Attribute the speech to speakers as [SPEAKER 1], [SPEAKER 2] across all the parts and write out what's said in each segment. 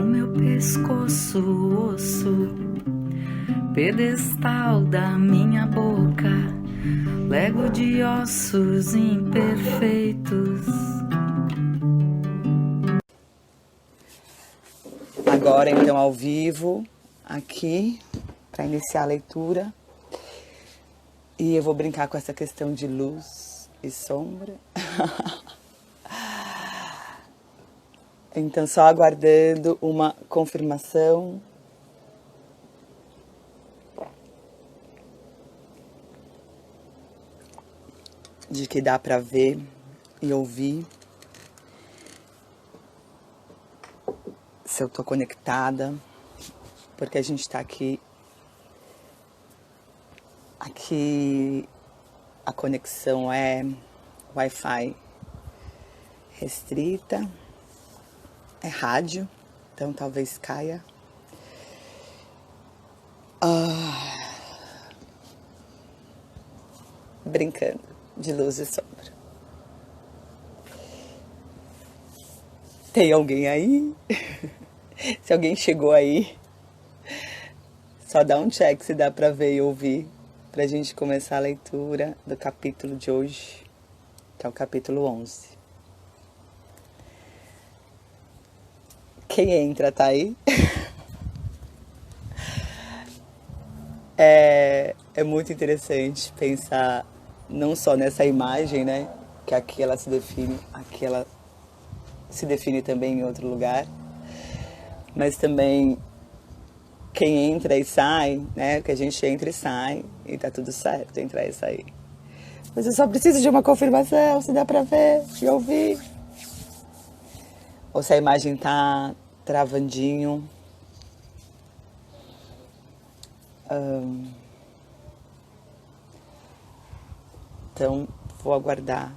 [SPEAKER 1] meu pescoço, osso, pedestal da minha boca, lego de ossos imperfeitos.
[SPEAKER 2] Agora, então, ao vivo, aqui, para iniciar a leitura. E eu vou brincar com essa questão de luz e sombra. Então, só aguardando uma confirmação. De que dá para ver e ouvir. Se eu tô conectada. Porque a gente tá aqui. Aqui a conexão é Wi-Fi restrita. É rádio, então talvez caia. Brincando de luz e sombra. Tem alguém aí? Se alguém chegou aí, só dá um check se dá pra ver e ouvir, pra gente começar a leitura do capítulo de hoje, que é o capítulo 11. Quem entra, tá aí? É muito interessante pensar não só nessa imagem, né? Que aqui ela se define, aqui ela se define também em outro lugar. Mas também quem entra e sai, né? Que a gente entra e sai e tá tudo certo, entrar e sair. Mas eu só preciso de uma confirmação, se dá pra ver e ouvir. Ou se a imagem tá travandinho. Então, vou aguardar.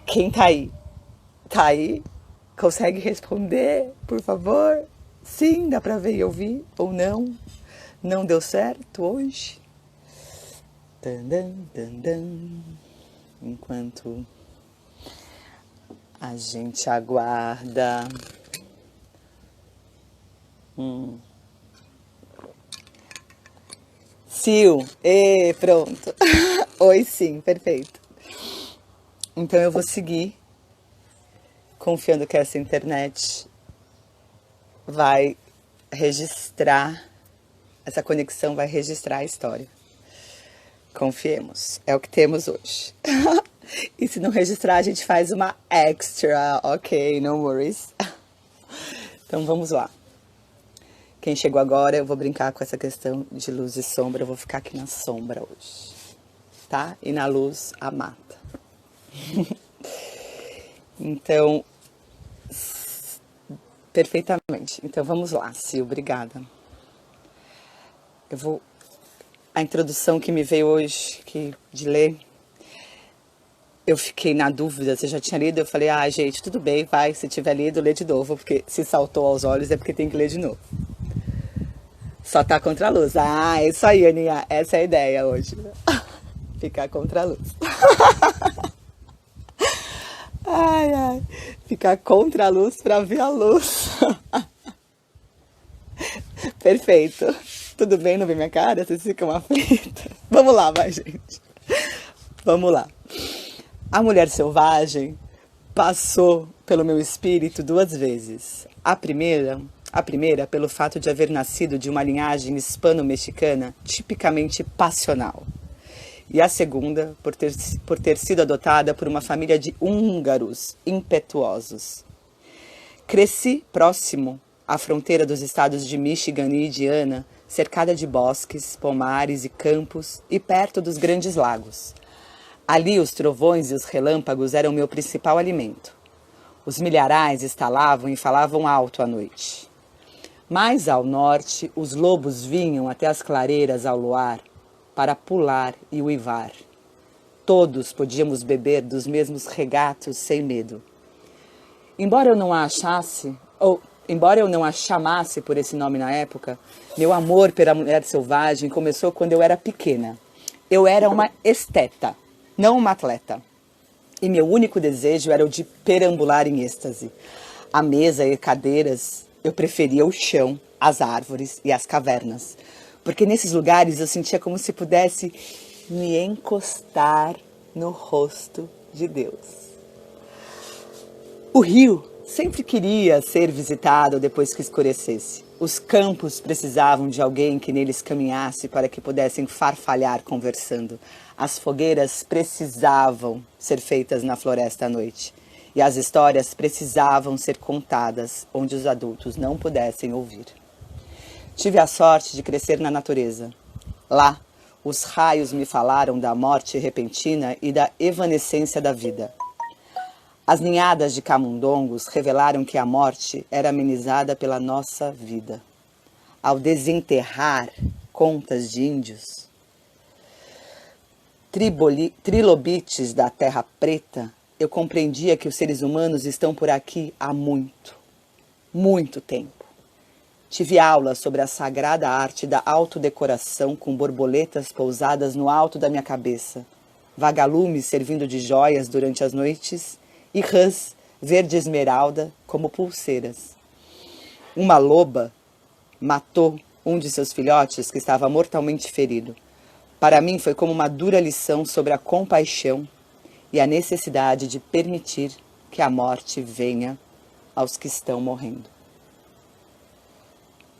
[SPEAKER 2] Quem tá aí? Tá aí? Consegue responder, por favor? Sim, dá pra ver e ouvir? Ou não? Não deu certo hoje? Enquanto a gente aguarda. Sil, pronto. Oi, sim, perfeito. Então eu vou seguir, confiando que essa internet vai registrar, essa conexão vai registrar a história. Confiemos, é o que temos hoje. E se não registrar, a gente faz uma extra, ok, no worries. Então vamos lá. Quem chegou agora, eu vou brincar com essa questão de luz e sombra. Eu vou ficar aqui na sombra hoje, tá? E na luz, a mata. Então, perfeitamente. Então vamos lá, Sil, obrigada. A introdução que me veio hoje, de ler, eu fiquei na dúvida, você já tinha lido? Eu falei, gente, tudo bem, vai, se tiver lido, lê de novo, porque se saltou aos olhos é porque tem que ler de novo. Só tá contra a luz. É isso aí, Aninha. Essa é a ideia hoje. Ficar contra a luz. Ai. Ficar contra a luz pra ver a luz. Perfeito. Tudo bem, não vê minha cara? Vocês ficam aflitas. Vamos lá, vai, gente. Vamos lá. A mulher selvagem passou pelo meu espírito 2 vezes. A primeira pelo fato de haver nascido de uma linhagem hispano-mexicana tipicamente passional. E a segunda, por ter sido adotada por uma família de húngaros impetuosos. Cresci próximo à fronteira dos estados de Michigan e Indiana, cercada de bosques, pomares e campos e perto dos grandes lagos. Ali os trovões e os relâmpagos eram meu principal alimento. Os milharais estalavam e falavam alto à noite. Mais ao norte, os lobos vinham até as clareiras ao luar para pular e uivar. Todos podíamos beber dos mesmos regatos sem medo. Embora eu não a chamasse por esse nome na época, meu amor pela mulher selvagem começou quando eu era pequena. Eu era uma esteta, não uma atleta. E meu único desejo era o de perambular em êxtase. A mesa e cadeiras, eu preferia o chão, as árvores e as cavernas, porque nesses lugares eu sentia como se pudesse me encostar no rosto de Deus. O rio sempre queria ser visitado depois que escurecesse. Os campos precisavam de alguém que neles caminhasse para que pudessem farfalhar conversando. As fogueiras precisavam ser feitas na floresta à noite. E as histórias precisavam ser contadas onde os adultos não pudessem ouvir. Tive a sorte de crescer na natureza. Lá, os raios me falaram da morte repentina e da evanescência da vida. As ninhadas de camundongos revelaram que a morte era amenizada pela nossa vida. Ao desenterrar contas de índios, trilobites da terra preta, eu compreendia que os seres humanos estão por aqui há muito, muito tempo. Tive aula sobre a sagrada arte da autodecoração com borboletas pousadas no alto da minha cabeça, vagalumes servindo de joias durante as noites e rãs verde esmeralda como pulseiras. Uma loba matou um de seus filhotes que estava mortalmente ferido. Para mim foi como uma dura lição sobre a compaixão e a necessidade de permitir que a morte venha aos que estão morrendo.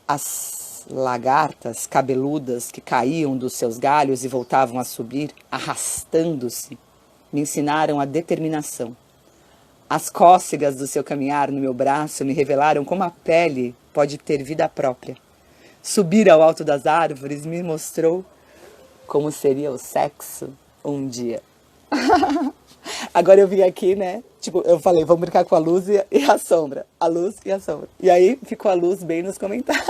[SPEAKER 2] As lagartas cabeludas que caíam dos seus galhos e voltavam a subir, arrastando-se, me ensinaram a determinação. As cócegas do seu caminhar no meu braço me revelaram como a pele pode ter vida própria. Subir ao alto das árvores me mostrou como seria o sexo um dia. Agora eu vim aqui, né? Tipo, eu falei, vamos brincar com a luz e a sombra. A luz e a sombra. E aí ficou a luz bem nos comentários.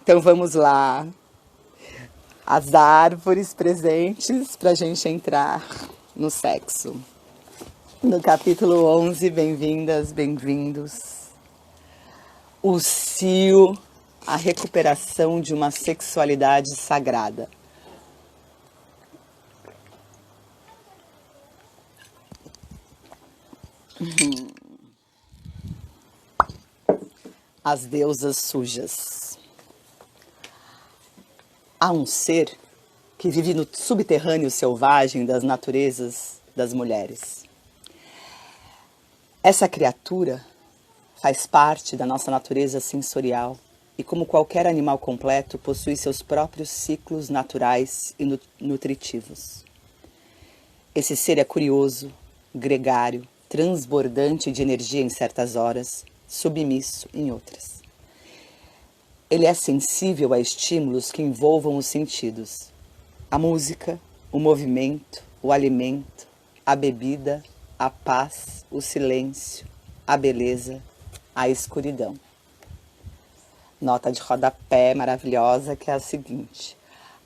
[SPEAKER 2] Então vamos lá. As árvores presentes pra gente entrar no sexo. No capítulo 11, bem-vindas, bem-vindos. O cio, a recuperação de uma sexualidade sagrada. As deusas sujas. Há um ser que vive no subterrâneo selvagem das naturezas das mulheres. Essa criatura faz parte da nossa natureza sensorial e, como qualquer animal completo, possui seus próprios ciclos naturais e nutritivos. Esse ser é curioso, gregário, transbordante de energia em certas horas, submisso em outras. Ele é sensível a estímulos que envolvam os sentidos. A música, o movimento, o alimento, a bebida, a paz, o silêncio, a beleza, a escuridão. Nota de rodapé maravilhosa que é a seguinte: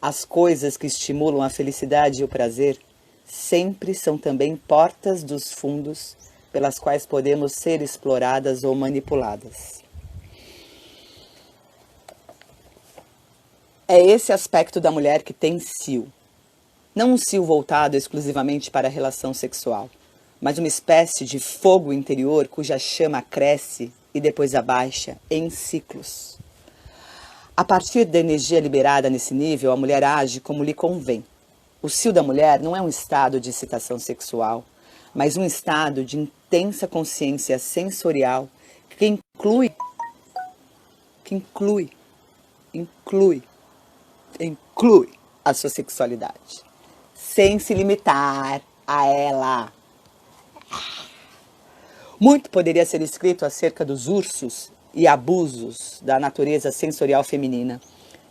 [SPEAKER 2] as coisas que estimulam a felicidade e o prazer sempre são também portas dos fundos pelas quais podemos ser exploradas ou manipuladas. É esse aspecto da mulher que tem cio. Não um cio voltado exclusivamente para a relação sexual, mas uma espécie de fogo interior cuja chama cresce e depois abaixa em ciclos. A partir da energia liberada nesse nível, a mulher age como lhe convém. O cio da mulher não é um estado de excitação sexual, mas um estado de intensa consciência sensorial que inclui a sua sexualidade, sem se limitar a ela. Muito poderia ser escrito acerca dos ursos e abusos da natureza sensorial feminina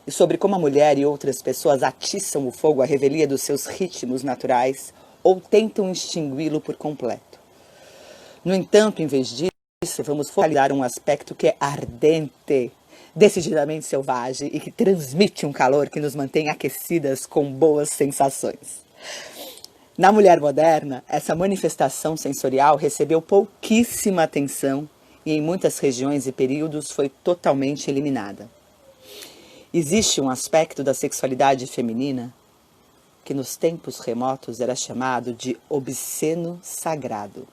[SPEAKER 2] e sobre como a mulher e outras pessoas atiçam o fogo à revelia dos seus ritmos naturais ou tentam extingui-lo por completo. No entanto, em vez disso, vamos focalizar um aspecto que é ardente, decididamente selvagem e que transmite um calor que nos mantém aquecidas com boas sensações. Na mulher moderna, essa manifestação sensorial recebeu pouquíssima atenção e em muitas regiões e períodos foi totalmente eliminada. Existe um aspecto da sexualidade feminina que nos tempos remotos era chamado de obsceno sagrado.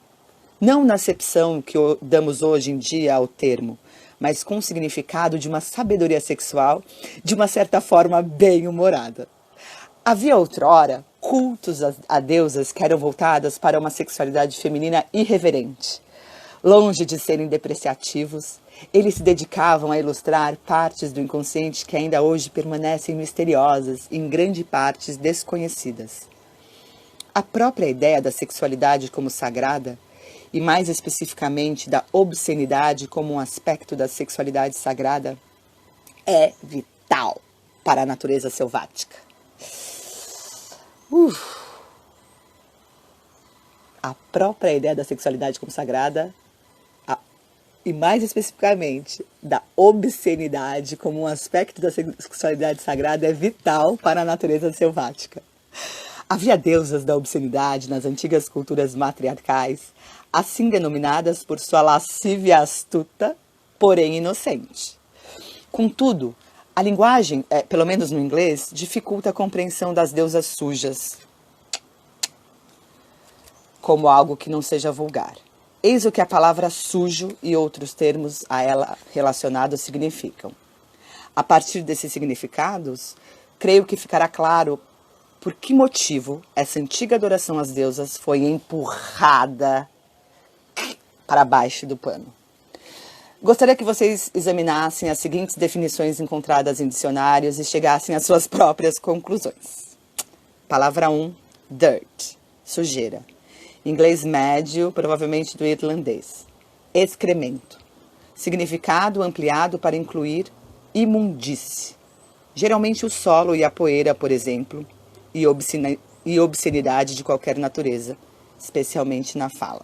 [SPEAKER 2] Não na acepção que damos hoje em dia ao termo, mas com o significado de uma sabedoria sexual, de uma certa forma bem-humorada. Havia outrora cultos a deusas que eram voltadas para uma sexualidade feminina irreverente. Longe de serem depreciativos, eles se dedicavam a ilustrar partes do inconsciente que ainda hoje permanecem misteriosas e em grande parte desconhecidas. A própria ideia da sexualidade como sagrada, e mais especificamente da obscenidade como um aspecto da sexualidade sagrada, é vital para a natureza selvática. A própria ideia da sexualidade como sagrada, e mais especificamente da obscenidade como um aspecto da sexualidade sagrada, é vital para a natureza selvática. Havia deusas da obscenidade nas antigas culturas matriarcais, assim denominadas por sua lascívia astuta, porém inocente. Contudo, a linguagem, pelo menos no inglês, dificulta a compreensão das deusas sujas como algo que não seja vulgar. Eis o que a palavra sujo e outros termos a ela relacionados significam. A partir desses significados, creio que ficará claro por que motivo essa antiga adoração às deusas foi empurrada para baixo do pano. Gostaria que vocês examinassem as seguintes definições encontradas em dicionários e chegassem às suas próprias conclusões. Palavra 1, dirt, sujeira. Inglês médio, provavelmente do irlandês. Excremento. Significado ampliado para incluir imundície. Geralmente o solo e a poeira, por exemplo, e obscenidade de qualquer natureza, especialmente na fala.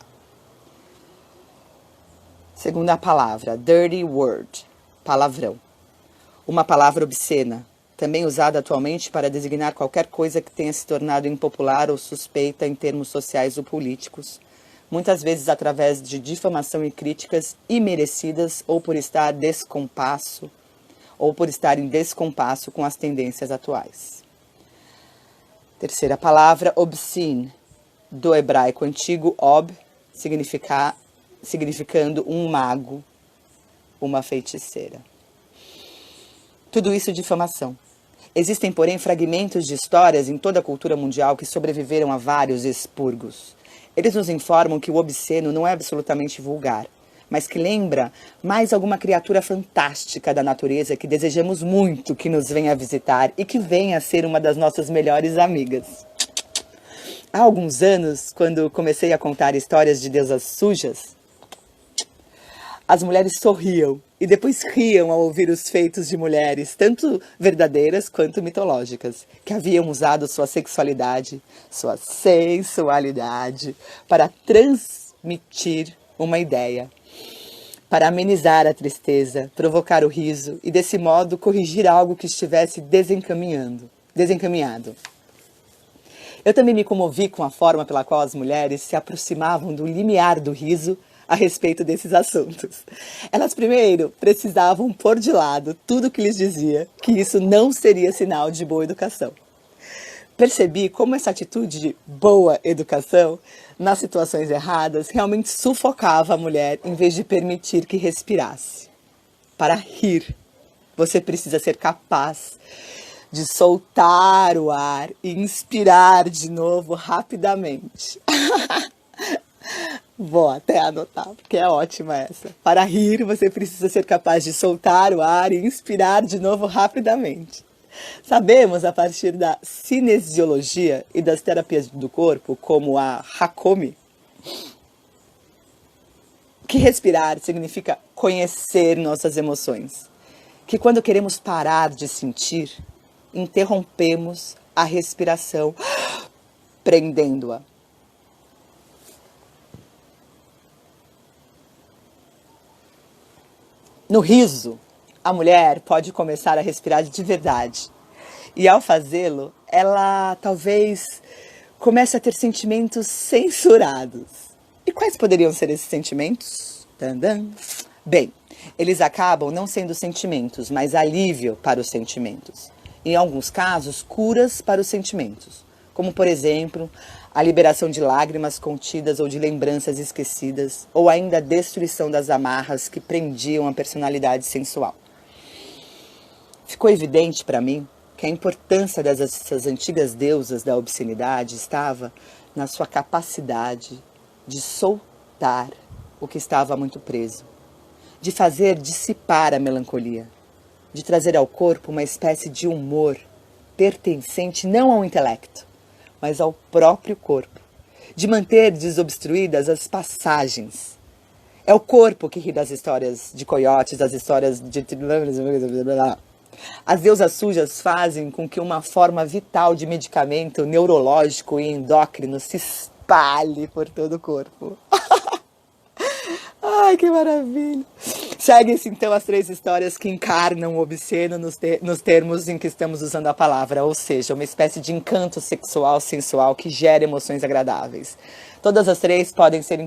[SPEAKER 2] Segunda palavra, dirty word, palavrão. Uma palavra obscena, também usada atualmente para designar qualquer coisa que tenha se tornado impopular ou suspeita em termos sociais ou políticos, muitas vezes através de difamação e críticas imerecidas ou por estar em descompasso com as tendências atuais. Terceira palavra, obscene, do hebraico antigo ob, significando um mago, uma feiticeira. Tudo isso difamação. Existem, porém, fragmentos de histórias em toda a cultura mundial que sobreviveram a vários expurgos. Eles nos informam que o obsceno não é absolutamente vulgar, mas que lembra mais alguma criatura fantástica da natureza que desejamos muito que nos venha visitar e que venha a ser uma das nossas melhores amigas. Há alguns anos, quando comecei a contar histórias de deusas sujas, as mulheres sorriam e depois riam ao ouvir os feitos de mulheres, tanto verdadeiras quanto mitológicas, que haviam usado sua sexualidade, sua sensualidade, para transmitir uma ideia, para amenizar a tristeza, provocar o riso e, desse modo, corrigir algo que estivesse desencaminhado. Eu também me comovi com a forma pela qual as mulheres se aproximavam do limiar do riso a respeito desses assuntos. Elas primeiro precisavam pôr de lado tudo que lhes dizia que isso não seria sinal de boa educação. Percebi como essa atitude de boa educação, nas situações erradas, realmente sufocava a mulher em vez de permitir que respirasse. Para rir, você precisa ser capaz de soltar o ar e inspirar de novo rapidamente. Vou até anotar, porque é ótima essa. Para rir, você precisa ser capaz de soltar o ar e inspirar de novo rapidamente. Sabemos, a partir da cinesiologia e das terapias do corpo, como a Hakomi, que respirar significa conhecer nossas emoções. Que quando queremos parar de sentir, interrompemos a respiração, prendendo-a. No riso, a mulher pode começar a respirar de verdade. E ao fazê-lo, ela talvez comece a ter sentimentos censurados. E quais poderiam ser esses sentimentos? Tandam. Bem, eles acabam não sendo sentimentos, mas alívio para os sentimentos. Em alguns casos, curas para os sentimentos, como, por exemplo, a liberação de lágrimas contidas ou de lembranças esquecidas, ou ainda a destruição das amarras que prendiam a personalidade sensual. Ficou evidente para mim que a importância dessas antigas deusas da obscenidade estava na sua capacidade de soltar o que estava muito preso, de fazer dissipar a melancolia, de trazer ao corpo uma espécie de humor pertencente não ao intelecto, mas ao próprio corpo, de manter desobstruídas as passagens. É o corpo que ri das histórias de coiotes, das histórias de... As deusas sujas fazem com que uma forma vital de medicamento neurológico e endócrino se espalhe por todo o corpo. Ai, que maravilha! Seguem-se então as 3 histórias que encarnam o obsceno nos termos em que estamos usando a palavra, ou seja, uma espécie de encanto sexual, sensual que gera emoções agradáveis. Todas as 3 podem ser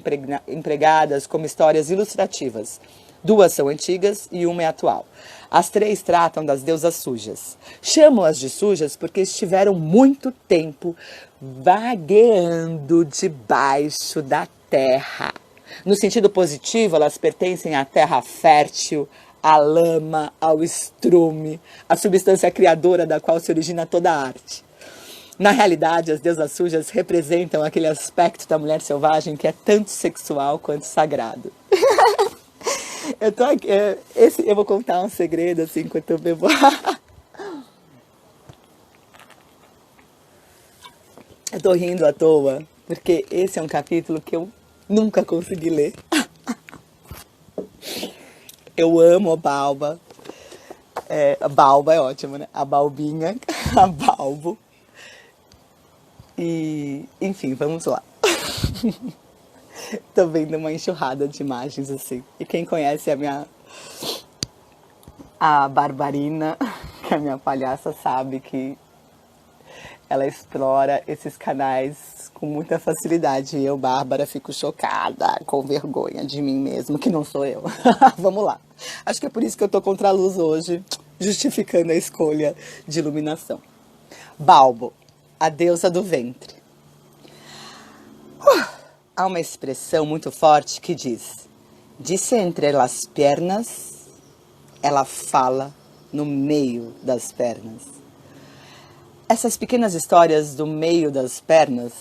[SPEAKER 2] empregadas como histórias ilustrativas. 2 são antigas e uma é atual. As 3 tratam das deusas sujas. Chamo-as de sujas porque estiveram muito tempo vagueando debaixo da terra. No sentido positivo, elas pertencem à terra fértil, à lama, ao estrume, à substância criadora da qual se origina toda a arte. Na realidade, as deusas sujas representam aquele aspecto da mulher selvagem que é tanto sexual quanto sagrado. Eu tô aqui, eu vou contar um segredo assim enquanto eu bebo. Eu tô rindo à toa, porque esse é um capítulo que eu nunca consegui ler. Eu amo a Balba. A Balba é ótima, né? A Balbinha, a Balbo. E, enfim, vamos lá. Tô vendo uma enxurrada de imagens assim. E quem conhece a Barbarina, que é a minha palhaça, sabe que ela explora esses canais com muita facilidade. E eu, Bárbara, fico chocada, com vergonha de mim mesmo, que não sou eu. Vamos lá. Acho que é por isso que eu tô contra a luz hoje, justificando a escolha de iluminação. Balbo, a deusa do ventre. Há uma expressão muito forte que diz: disse entre as pernas, ela fala no meio das pernas. Essas pequenas histórias do meio das pernas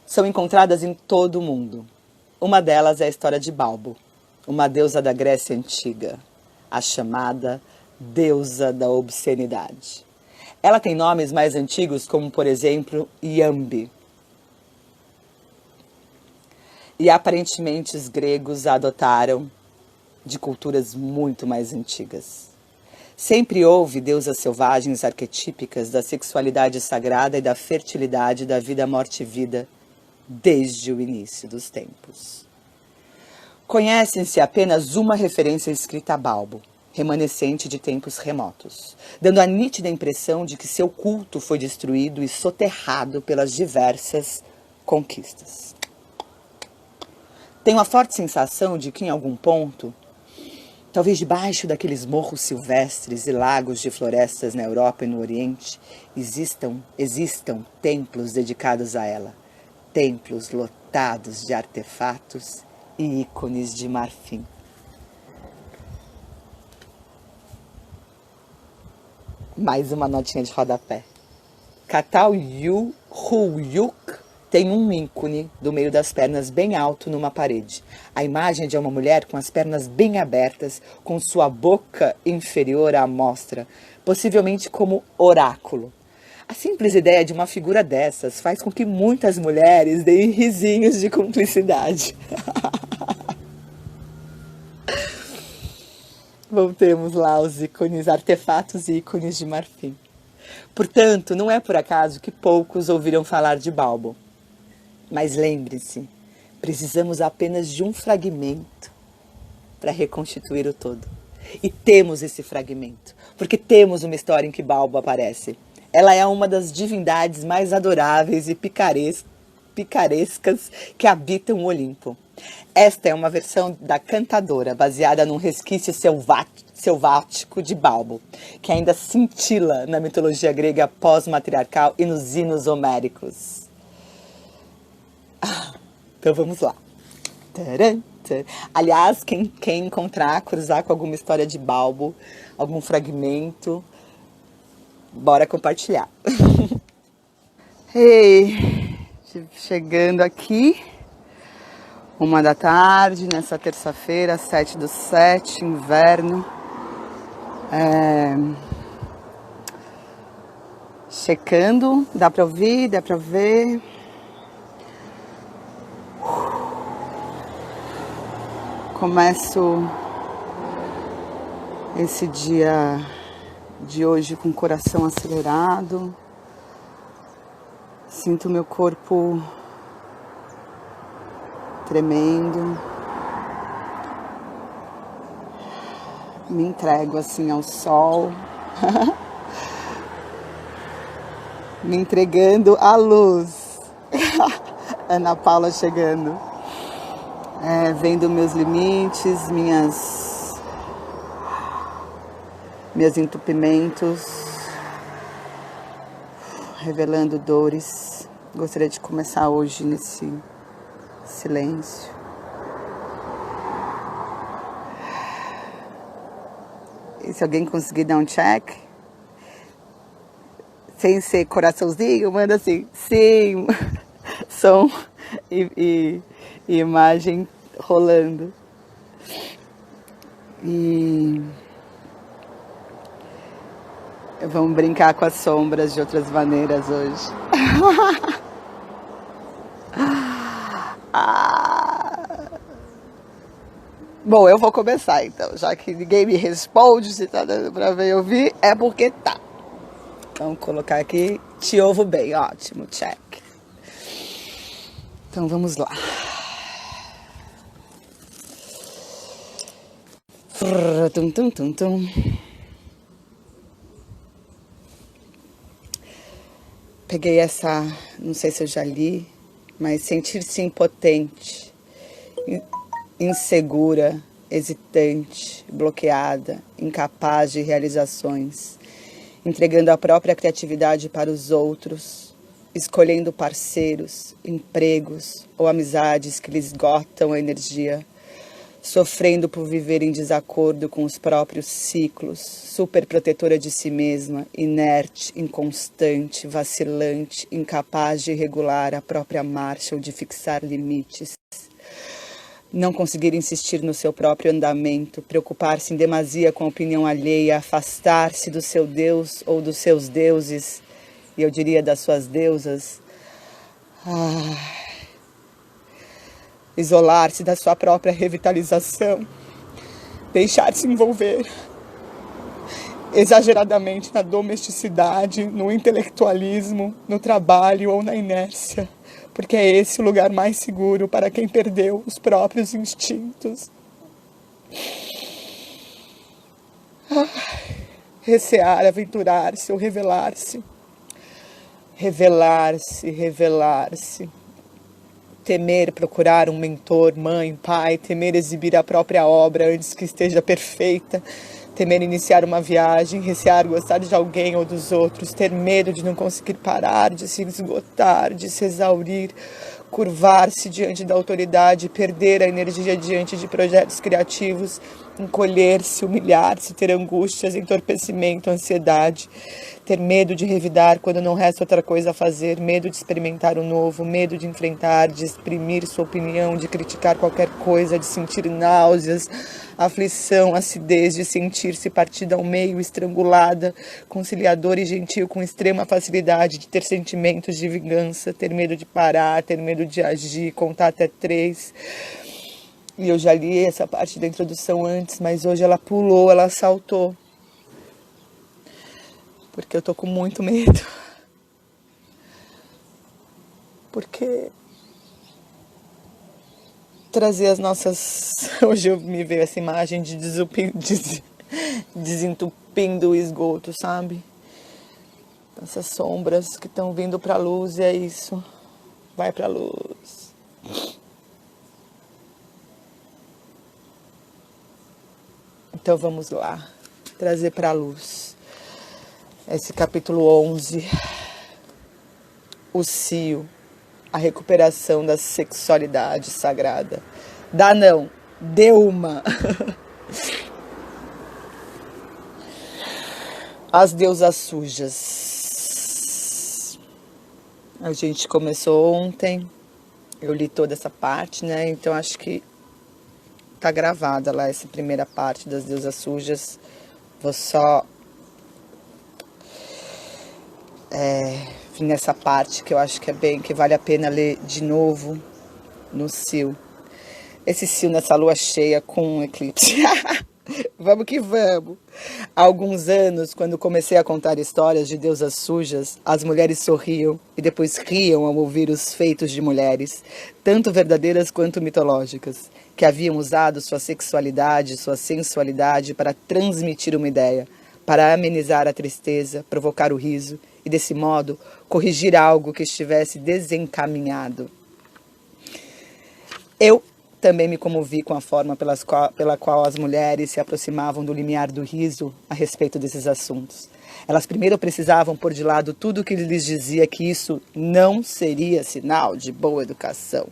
[SPEAKER 2] são encontradas em todo o mundo. Uma delas é a história de Balbo, uma deusa da Grécia Antiga, a chamada deusa da obscenidade. Ela tem nomes mais antigos, como, por exemplo, Iambe. E aparentemente os gregos a adotaram de culturas muito mais antigas. Sempre houve deusas selvagens arquetípicas da sexualidade sagrada e da fertilidade da vida, morte e vida, desde o início dos tempos. Conhecem-se apenas uma referência escrita a Balbo, remanescente de tempos remotos, dando a nítida impressão de que seu culto foi destruído e soterrado pelas diversas conquistas. Tenho a forte sensação de que, em algum ponto, talvez debaixo daqueles morros silvestres e lagos de florestas na Europa e no Oriente, existam templos dedicados a ela, templos lotados de artefatos e ícones de marfim. Mais uma notinha de rodapé. Catalhuyuk tem um ícone do meio das pernas bem alto numa parede. A imagem é de uma mulher com as pernas bem abertas, com sua boca inferior à mostra, possivelmente como oráculo. A simples ideia de uma figura dessas faz com que muitas mulheres deem risinhos de cumplicidade. Voltemos lá aos ícones, artefatos e ícones de marfim. Portanto, não é por acaso que poucos ouviram falar de Balbo. Mas lembre-se, precisamos apenas de um fragmento para reconstituir o todo. E temos esse fragmento, porque temos uma história em que Balbo aparece. Ela é uma das divindades mais adoráveis e picarescas que habitam o Olimpo. Esta é uma versão da Cantadora, baseada num resquício selvático de Balbo, que ainda cintila na mitologia grega pós-matriarcal e nos hinos homéricos. Então vamos lá. Tcharam, tcharam. Aliás, quem encontrar, cruzar com alguma história de Balbo, algum fragmento, bora compartilhar. Ei, chegando aqui, 1h da tarde, nessa terça-feira, 7/7, inverno. Checando, dá pra ouvir, dá pra ver. Começo esse dia de hoje com o coração acelerado. Sinto meu corpo tremendo. Me entrego assim ao sol. Me entregando à luz. Ana Paula chegando. Vendo meus limites, meus entupimentos, revelando dores. Gostaria de começar hoje nesse silêncio. E se alguém conseguir dar um check, sem ser coraçãozinho, manda assim, sim, som e imagem rolando. E vamos brincar com as sombras de outras maneiras hoje. Bom, eu vou começar então, já que ninguém me responde se tá dando pra ver e ouvir, é porque tá. Vamos colocar aqui, te ouvo bem, ótimo, check. Então vamos lá. Tum, tum, tum, tum. Peguei essa, não sei se eu já li, mas sentir-se impotente, insegura, hesitante, bloqueada, incapaz de realizações, entregando a própria criatividade para os outros, escolhendo parceiros, empregos ou amizades que lhes esgotam a energia, sofrendo por viver em desacordo com os próprios ciclos, superprotetora de si mesma, inerte, inconstante, vacilante, incapaz de regular a própria marcha ou de fixar limites. Não conseguir insistir no seu próprio andamento, preocupar-se em demasia com a opinião alheia, afastar-se do seu Deus ou dos seus deuses, e eu diria das suas deusas. Isolar-se da sua própria revitalização, deixar-se envolver exageradamente na domesticidade, no intelectualismo, no trabalho ou na inércia, porque é esse o lugar mais seguro para quem perdeu os próprios instintos. Recear, aventurar-se ou revelar-se. Revelar-se, revelar-se. Temer procurar um mentor, mãe, pai, temer exibir a própria obra antes que esteja perfeita, temer iniciar uma viagem, recear gostar de alguém ou dos outros, ter medo de não conseguir parar, de se esgotar, de se exaurir, curvar-se diante da autoridade, perder a energia diante de projetos criativos, encolher-se, humilhar-se, ter angústias, entorpecimento, ansiedade, ter medo de revidar quando não resta outra coisa a fazer, medo de experimentar o novo, medo de enfrentar, de exprimir sua opinião, de criticar qualquer coisa, de sentir náuseas, aflição, acidez, de sentir-se partida ao meio, estrangulada, conciliadora e gentil com extrema facilidade, de ter sentimentos de vingança, ter medo de parar, ter medo de agir, contar até 3. E eu já li essa parte da introdução antes, mas hoje ela pulou, ela saltou. Porque eu tô com muito medo. Porque trazer as nossas... Hoje eu me veio essa imagem de desentupindo o esgoto, sabe? Essas sombras que estão vindo pra luz, e é isso. Vai pra luz. Então vamos lá, trazer para a luz esse capítulo 11, o cio, a recuperação da sexualidade sagrada. Dá não, deu uma. As deusas sujas. A gente começou ontem, eu li toda essa parte, né? Então acho que tá gravada lá essa primeira parte das deusas sujas. Vou só vir nessa parte que eu acho que vale a pena ler de novo no cio. Esse cio nessa lua cheia com um eclipse. Vamos que vamos. Há alguns anos, quando comecei a contar histórias de deusas sujas, as mulheres sorriam e depois riam ao ouvir os feitos de mulheres, tanto verdadeiras quanto mitológicas, que haviam usado sua sexualidade, sua sensualidade para transmitir uma ideia, para amenizar a tristeza, provocar o riso e, desse modo, corrigir algo que estivesse desencaminhado. Eu também me comovi com a forma pela qual as mulheres se aproximavam do limiar do riso a respeito desses assuntos. Elas primeiro precisavam pôr de lado tudo o que lhes dizia que isso não seria sinal de boa educação.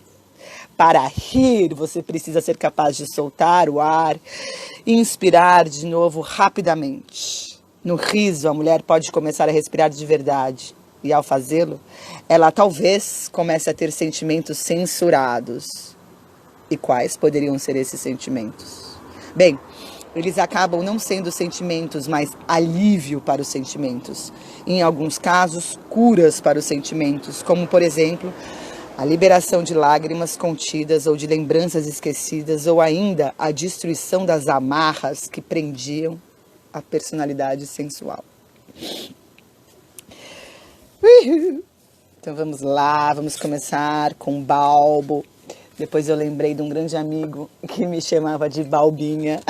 [SPEAKER 2] Para rir, você precisa ser capaz de soltar o ar e inspirar de novo rapidamente. No riso, a mulher pode começar a respirar de verdade. E ao fazê-lo, ela talvez comece a ter sentimentos censurados. E quais poderiam ser esses sentimentos? Bem, eles acabam não sendo sentimentos, mas alívio para os sentimentos. Em alguns casos, curas para os sentimentos, como, por exemplo, a liberação de lágrimas contidas ou de lembranças esquecidas, ou ainda a destruição das amarras que prendiam a personalidade sensual. Então vamos lá, vamos começar com Balbo. Depois eu lembrei de um grande amigo que me chamava de Balbinha.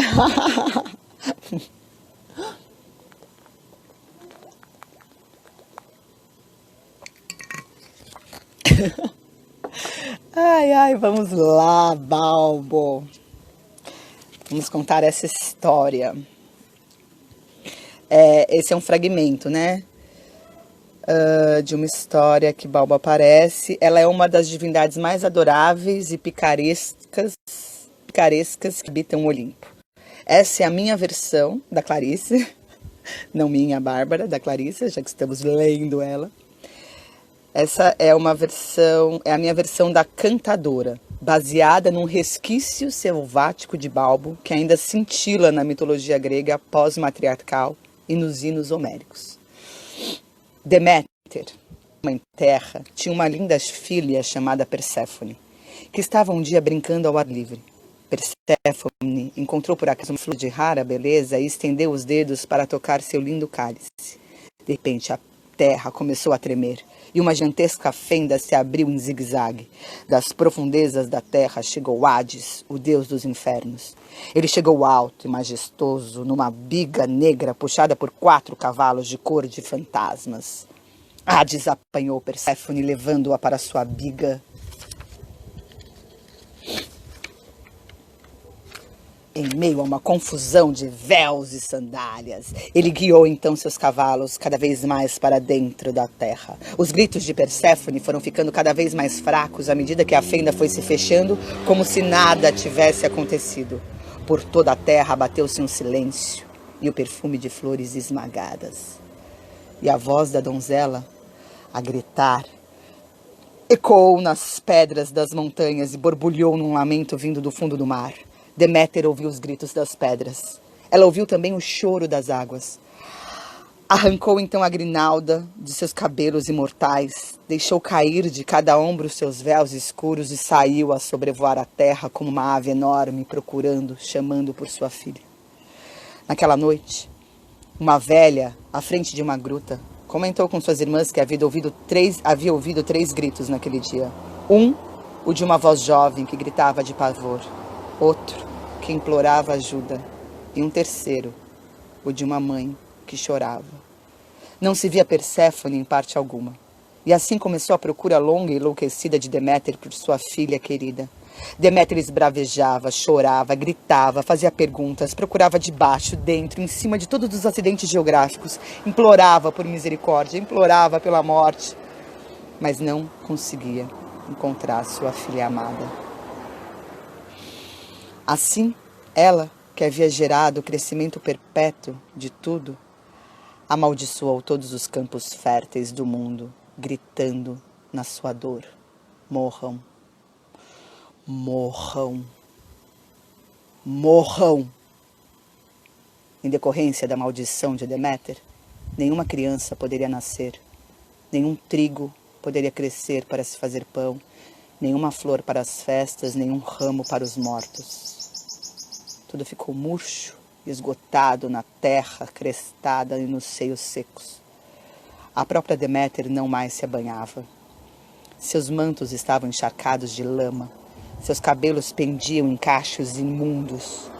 [SPEAKER 2] Ai, vamos lá, Balbo. Vamos contar essa história. Esse é um fragmento, né? De uma história que Balbo aparece. Ela é uma das divindades mais adoráveis e picarescas que habitam o Olimpo. Essa é a minha versão da Clarice, não minha, Bárbara, da Clarice, já que estamos lendo ela. Essa é a minha versão da Cantadora, baseada num resquício selvático de Balbo que ainda cintila na mitologia grega pós-matriarcal e nos hinos homéricos. Deméter, mãe terra, tinha uma linda filha chamada Perséfone, que estava um dia brincando ao ar livre. Perséfone encontrou por acaso uma flor de rara beleza e estendeu os dedos para tocar seu lindo cálice. De repente, a terra começou a tremer e uma gigantesca fenda se abriu em zigue-zague. Das profundezas da terra chegou Hades, o deus dos infernos. Ele chegou alto e majestoso, numa biga negra puxada por 4 cavalos de cor de fantasmas. Hades apanhou Perséfone, levando-a para sua biga. Em meio a uma confusão de véus e sandálias, ele guiou então seus cavalos cada vez mais para dentro da terra. Os gritos de Perséfone foram ficando cada vez mais fracos à medida que a fenda foi se fechando, como se nada tivesse acontecido. Por toda a terra bateu-se um silêncio e o perfume de flores esmagadas. E a voz da donzela, a gritar, ecoou nas pedras das montanhas e borbulhou num lamento vindo do fundo do mar. Deméter ouviu os gritos das pedras. Ela ouviu também o choro das águas. Arrancou então a grinalda de seus cabelos imortais, deixou cair de cada ombro seus véus escuros e saiu a sobrevoar a terra como uma ave enorme, procurando, chamando por sua filha. Naquela noite, uma velha, à frente de uma gruta, comentou com suas irmãs que havia ouvido 3 gritos naquele dia. Um, o de uma voz jovem que gritava de pavor. Outro, que implorava ajuda. E um terceiro, o de uma mãe que chorava. Não se via Perséfone em parte alguma. E assim começou a procura longa e enlouquecida de Deméter por sua filha querida. Deméter esbravejava, chorava, gritava, fazia perguntas, procurava debaixo, dentro, em cima de todos os acidentes geográficos, implorava por misericórdia, implorava pela morte, mas não conseguia encontrar sua filha amada. Assim, ela, que havia gerado o crescimento perpétuo de tudo, amaldiçoou todos os campos férteis do mundo, gritando na sua dor: morram, morram, morram. Em decorrência da maldição de Deméter, nenhuma criança poderia nascer, nenhum trigo poderia crescer para se fazer pão, nenhuma flor para as festas, nenhum ramo para os mortos. Tudo ficou murcho, esgotado na terra crestada e nos seios secos. A própria Deméter não mais se banhava. Seus mantos estavam encharcados de lama. Seus cabelos pendiam em cachos imundos.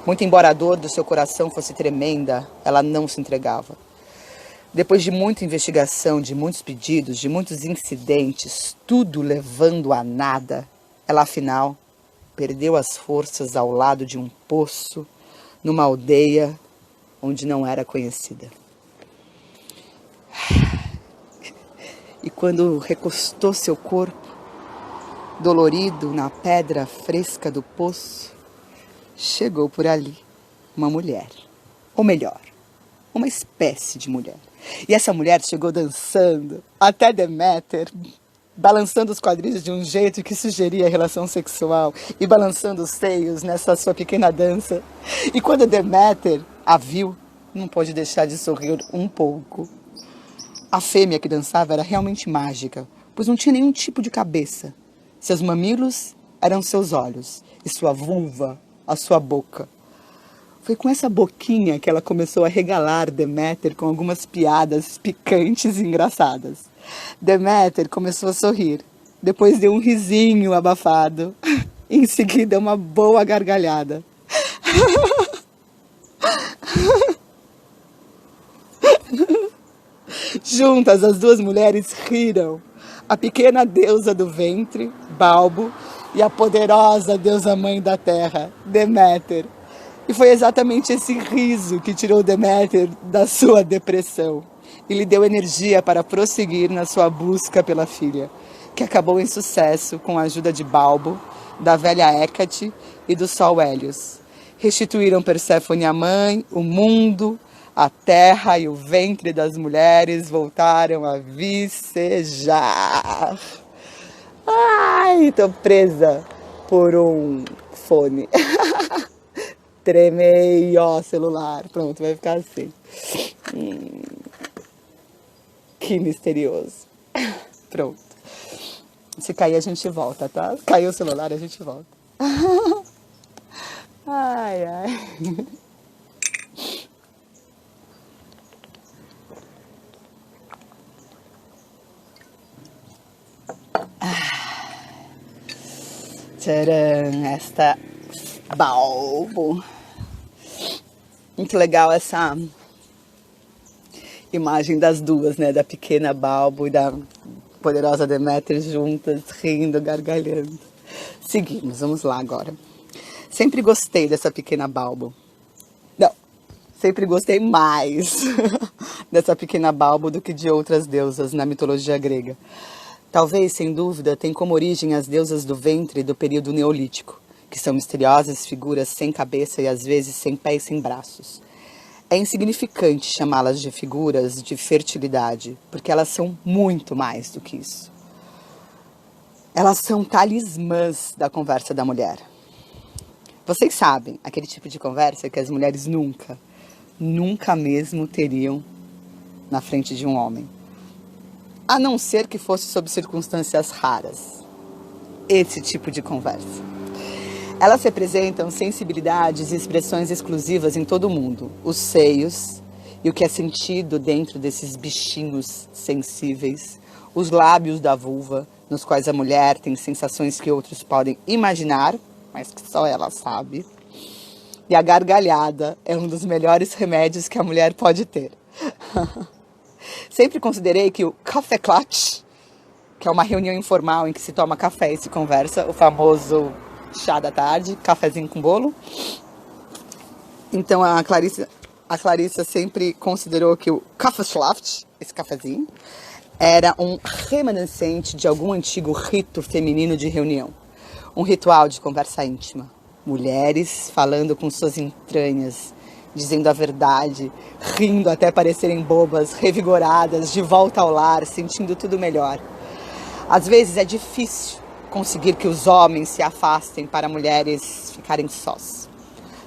[SPEAKER 2] Muito embora a dor do seu coração fosse tremenda, ela não se entregava. Depois de muita investigação, de muitos pedidos, de muitos incidentes, tudo levando a nada, ela afinal perdeu as forças ao lado de um poço, numa aldeia onde não era conhecida. E quando recostou seu corpo, dolorido na pedra fresca do poço, chegou por ali uma mulher, ou melhor, uma espécie de mulher. E essa mulher chegou dançando até Deméter, balançando os quadris de um jeito que sugeria relação sexual e balançando os seios nessa sua pequena dança. E quando Deméter a viu, não pôde deixar de sorrir um pouco. A fêmea que dançava era realmente mágica, pois não tinha nenhum tipo de cabeça. Seus mamilos eram seus olhos e sua vulva a sua boca. Foi com essa boquinha que ela começou a regalar Deméter com algumas piadas picantes e engraçadas. Deméter começou a sorrir, depois deu um risinho abafado, em seguida uma boa gargalhada. Juntas as duas mulheres riram. A pequena deusa do ventre, Balbo, e a poderosa deusa mãe da terra, Deméter. E foi exatamente esse riso que tirou Deméter da sua depressão e lhe deu energia para prosseguir na sua busca pela filha, que acabou em sucesso com a ajuda de Balbo, da velha Hécate e do sol Hélios. Restituíram Perséfone a mãe, o mundo, a terra e o ventre das mulheres voltaram a vicejar. Ai, tô presa por um fone. Tremei, ó, celular. Pronto, vai ficar assim. Que misterioso. Pronto. Se cair, a gente volta, tá? Caiu o celular, a gente volta. Ai, ai. Tcharam, esta Balbo. Muito legal essa imagem das duas, né? Da pequena Balbo e da poderosa Deméter juntas, rindo, gargalhando. Seguimos, vamos lá agora. Sempre gostei dessa pequena Balbo. Não, sempre gostei mais dessa pequena Balbo do que de outras deusas na mitologia grega. Talvez, sem dúvida, tem como origem as deusas do ventre do período neolítico, que são misteriosas figuras sem cabeça e às vezes sem pés e sem braços. É insignificante chamá-las de figuras de fertilidade, porque elas são muito mais do que isso. Elas são talismãs da conversa da mulher. Vocês sabem, aquele tipo de conversa que as mulheres nunca mesmo teriam na frente de um homem. A não ser que fosse sob circunstâncias raras. Esse tipo de conversa. Elas representam sensibilidades e expressões exclusivas em todo o mundo. Os seios e o que é sentido dentro desses bichinhos sensíveis. Os lábios da vulva, nos quais a mulher tem sensações que outros podem imaginar, mas que só ela sabe. E a gargalhada é um dos melhores remédios que a mulher pode ter. Sempre considerei que o Kaffeeklatsch, que é uma reunião informal em que se toma café e se conversa, o famoso chá da tarde, cafezinho com bolo. Então a Clarissa sempre considerou que o Kaffeeschlaft, esse cafezinho, era um remanescente de algum antigo rito feminino de reunião. Um ritual de conversa íntima. Mulheres falando com suas entranhas, dizendo a verdade, rindo até parecerem bobas, revigoradas, de volta ao lar, sentindo tudo melhor. Às vezes é difícil conseguir que os homens se afastem para mulheres ficarem sós.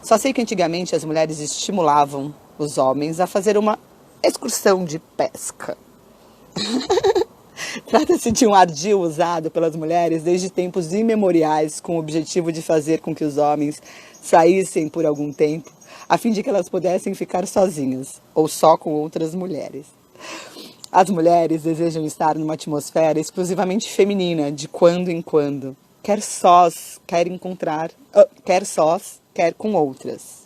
[SPEAKER 2] Só sei que antigamente as mulheres estimulavam os homens a fazer uma excursão de pesca. Trata-se de um ardil usado pelas mulheres desde tempos imemoriais com o objetivo de fazer com que os homens saíssem por algum tempo, a fim de que elas pudessem ficar sozinhas ou só com outras mulheres. As mulheres desejam estar numa atmosfera exclusivamente feminina, de quando em quando. Quer sós, quer com outras.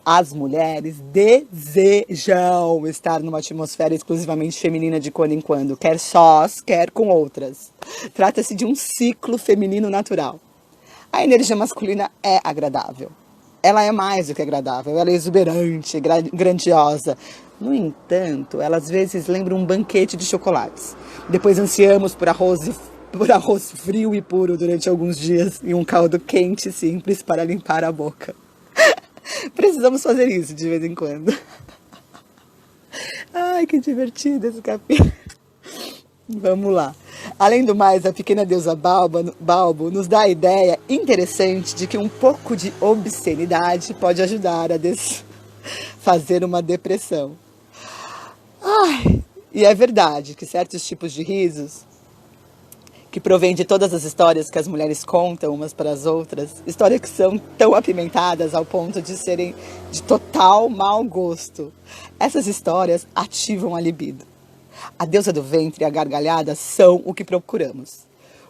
[SPEAKER 2] As mulheres desejam estar numa atmosfera exclusivamente feminina de quando em quando. Quer sós, quer com outras. Trata-se de um ciclo feminino natural. A energia masculina é agradável. Ela é mais do que agradável. Ela é exuberante, grandiosa. No entanto, ela às vezes lembra um banquete de chocolates. Depois ansiamos por arroz frio e puro durante alguns dias e um caldo quente e simples para limpar a boca. Precisamos fazer isso de vez em quando. Ai, que divertido esse capítulo. Vamos lá. Além do mais, a pequena deusa Balbo nos dá a ideia interessante de que um pouco de obscenidade pode ajudar a fazer uma depressão. Ai, e é verdade que certos tipos de risos, que provém de todas as histórias que as mulheres contam umas para as outras, histórias que são tão apimentadas ao ponto de serem de total mau gosto. Essas histórias ativam a libido. A deusa do ventre e a gargalhada são o que procuramos.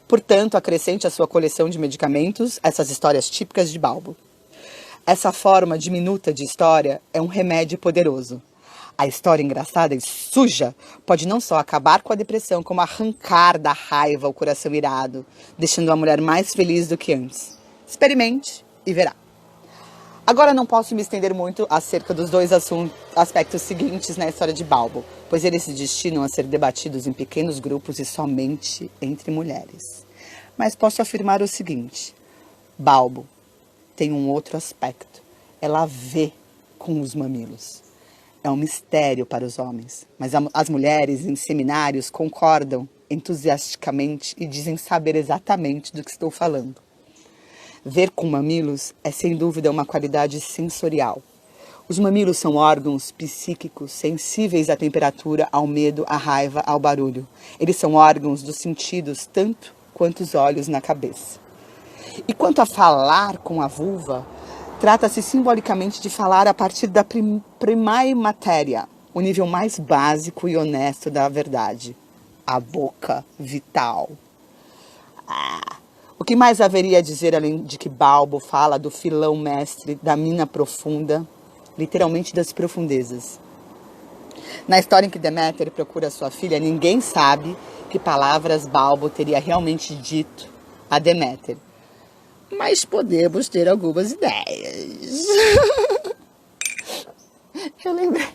[SPEAKER 2] Portanto, acrescente à sua coleção de medicamentos essas histórias típicas de Balbo. Essa forma diminuta de história é um remédio poderoso. A história engraçada e suja pode não só acabar com a depressão, como arrancar da raiva o coração irado, deixando a mulher mais feliz do que antes. Experimente e verá. Agora não posso me estender muito acerca dos dois aspectos seguintes na história de Balbo, pois eles se destinam a ser debatidos em pequenos grupos e somente entre mulheres. Mas posso afirmar o seguinte: Balbo tem um outro aspecto. Ela vê com os mamilos. É um mistério para os homens, mas as mulheres em seminários concordam entusiasticamente e dizem saber exatamente do que estou falando. Ver com mamilos é sem dúvida uma qualidade sensorial. Os mamilos são órgãos psíquicos sensíveis à temperatura, ao medo, à raiva, ao barulho. Eles são órgãos dos sentidos tanto quanto os olhos na cabeça. E quanto a falar com a vulva, trata-se simbolicamente de falar a partir da primae matéria, o nível mais básico e honesto da verdade. A boca vital. O que mais haveria a dizer além de que Balbo fala do filão mestre da mina profunda, literalmente das profundezas? Na história em que Deméter procura sua filha, ninguém sabe que palavras Balbo teria realmente dito a Deméter. Mas podemos ter algumas ideias. Eu lembrei.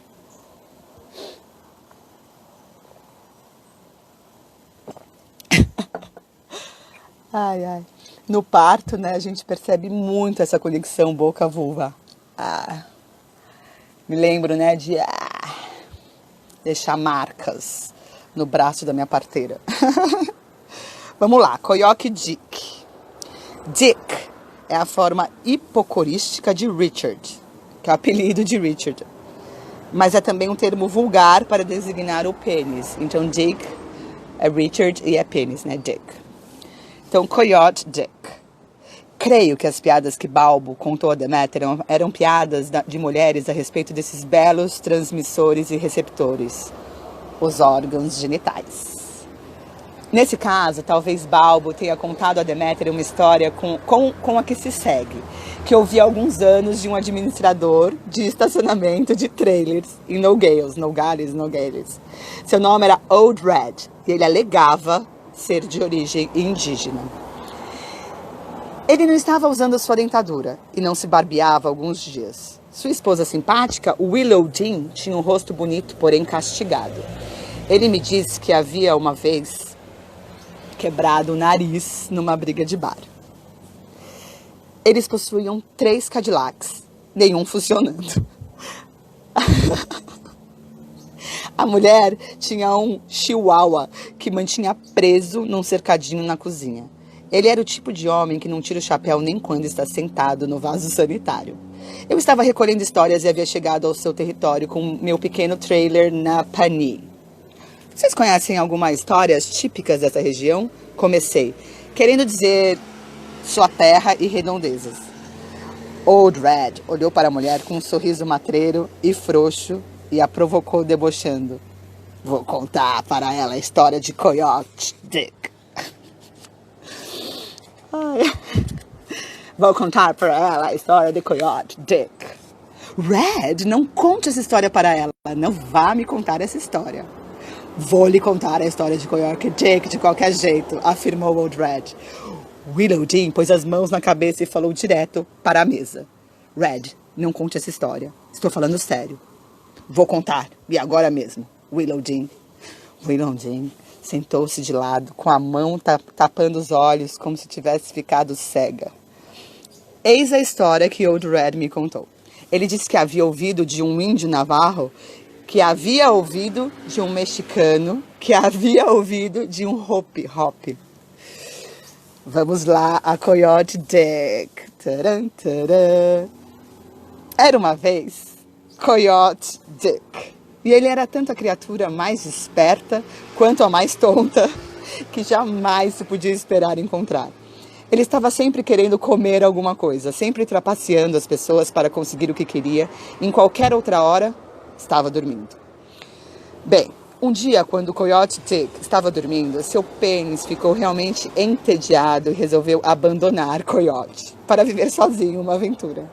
[SPEAKER 2] Ai. No parto, né, a gente percebe muito essa conexão boca-vulva. Me lembro, né, de deixar marcas no braço da minha parteira. Vamos lá, Coyote Dick. Dick é a forma hipocorística de Richard, que é o apelido de Richard. Mas é também um termo vulgar para designar o pênis. Então, Dick é Richard e é pênis, né? Dick. Então, Coyote Dick. Creio que as piadas que Balbo contou a Deméter eram piadas de mulheres a respeito desses belos transmissores e receptores, os órgãos genitais. Nesse caso, talvez Balbo tenha contado a Deméter uma história com a que se segue, que ouvi há alguns anos de um administrador de estacionamento de trailers em Nogales. Seu nome era Old Red e ele alegava ser de origem indígena. Ele não estava usando sua dentadura e não se barbeava há alguns dias. Sua esposa simpática, Willow Jean, tinha um rosto bonito, porém castigado. Ele me disse que havia uma vez quebrado o nariz numa briga de bar. Eles possuíam 3 Cadillacs, nenhum funcionando. A mulher tinha um chihuahua que mantinha preso num cercadinho na cozinha. Ele era o tipo de homem que não tira o chapéu nem quando está sentado no vaso sanitário. Eu estava recolhendo histórias e havia chegado ao seu território com meu pequeno trailer na Panis. Vocês conhecem algumas histórias típicas dessa região? Comecei, querendo dizer sua terra e redondezas. Old Red olhou para a mulher com um sorriso matreiro e frouxo e a provocou debochando. Vou contar para ela a história de Coyote Dick. Ai. Vou contar para ela a história de Coyote Dick. Red, não conte essa história para ela. Não vá me contar essa história. Vou lhe contar a história de Coyote Dick de qualquer jeito, afirmou Old Red. Willow Jean pôs as mãos na cabeça e falou direto para a mesa. Red, não conte essa história. Estou falando sério. Vou contar, e agora mesmo. Willow Jean. Willow Jean sentou-se de lado, com a mão tapando os olhos, como se tivesse ficado cega. Eis a história que Old Red me contou. Ele disse que havia ouvido de um índio navarro, que havia ouvido de um mexicano, que havia ouvido de um Hopi. Vamos lá, a Coyote Dick. Taran, taran. Era uma vez Coyote Dick. E ele era tanto a criatura mais esperta quanto a mais tonta que jamais se podia esperar encontrar. Ele estava sempre querendo comer alguma coisa, sempre trapaceando as pessoas para conseguir o que queria. Em qualquer outra hora, estava dormindo. Bem, um dia, quando o Coyote Dick estava dormindo, seu pênis ficou realmente entediado e resolveu abandonar Coyote para viver sozinho uma aventura.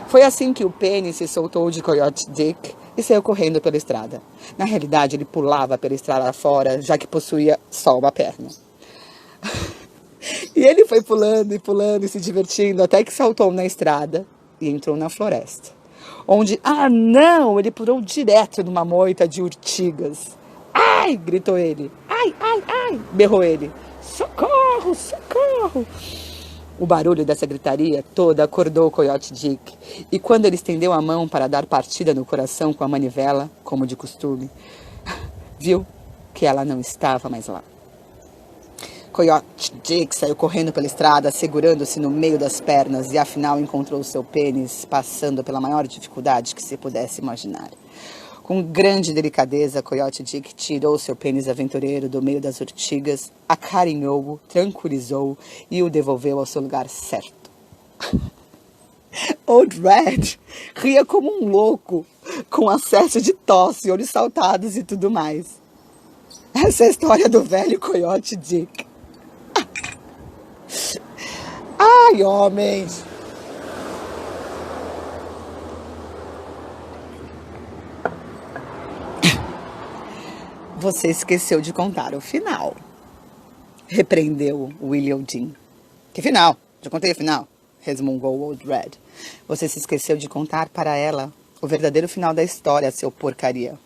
[SPEAKER 2] Foi assim que o pênis se soltou de Coyote Dick e saiu correndo pela estrada. Na realidade, ele pulava pela estrada fora, já que possuía só uma perna. E ele foi pulando e se divertindo, até que saltou na estrada e entrou na floresta. Onde, ele pulou direto numa moita de urtigas. Ai, gritou ele. Ai, berrou ele. Socorro, socorro. O barulho dessa gritaria toda acordou o Coyote Dick, e quando ele estendeu a mão para dar partida no coração com a manivela, como de costume, viu que ela não estava mais lá. Coyote Dick saiu correndo pela estrada, segurando-se no meio das pernas, e afinal encontrou seu pênis passando pela maior dificuldade que se pudesse imaginar. Com grande delicadeza, Coyote Dick tirou seu pênis aventureiro do meio das urtigas, acarinhou-o, tranquilizou-o e o devolveu ao seu lugar certo. Old Red ria como um louco, com acesso de tosse, olhos saltados e tudo mais. Essa é a história do velho Coyote Dick. Ai, homens! Você esqueceu de contar o final. Repreendeu Willow Jean. Que final? Já contei o final, resmungou Old Red. Você se esqueceu de contar para ela o verdadeiro final da história, seu porcaria.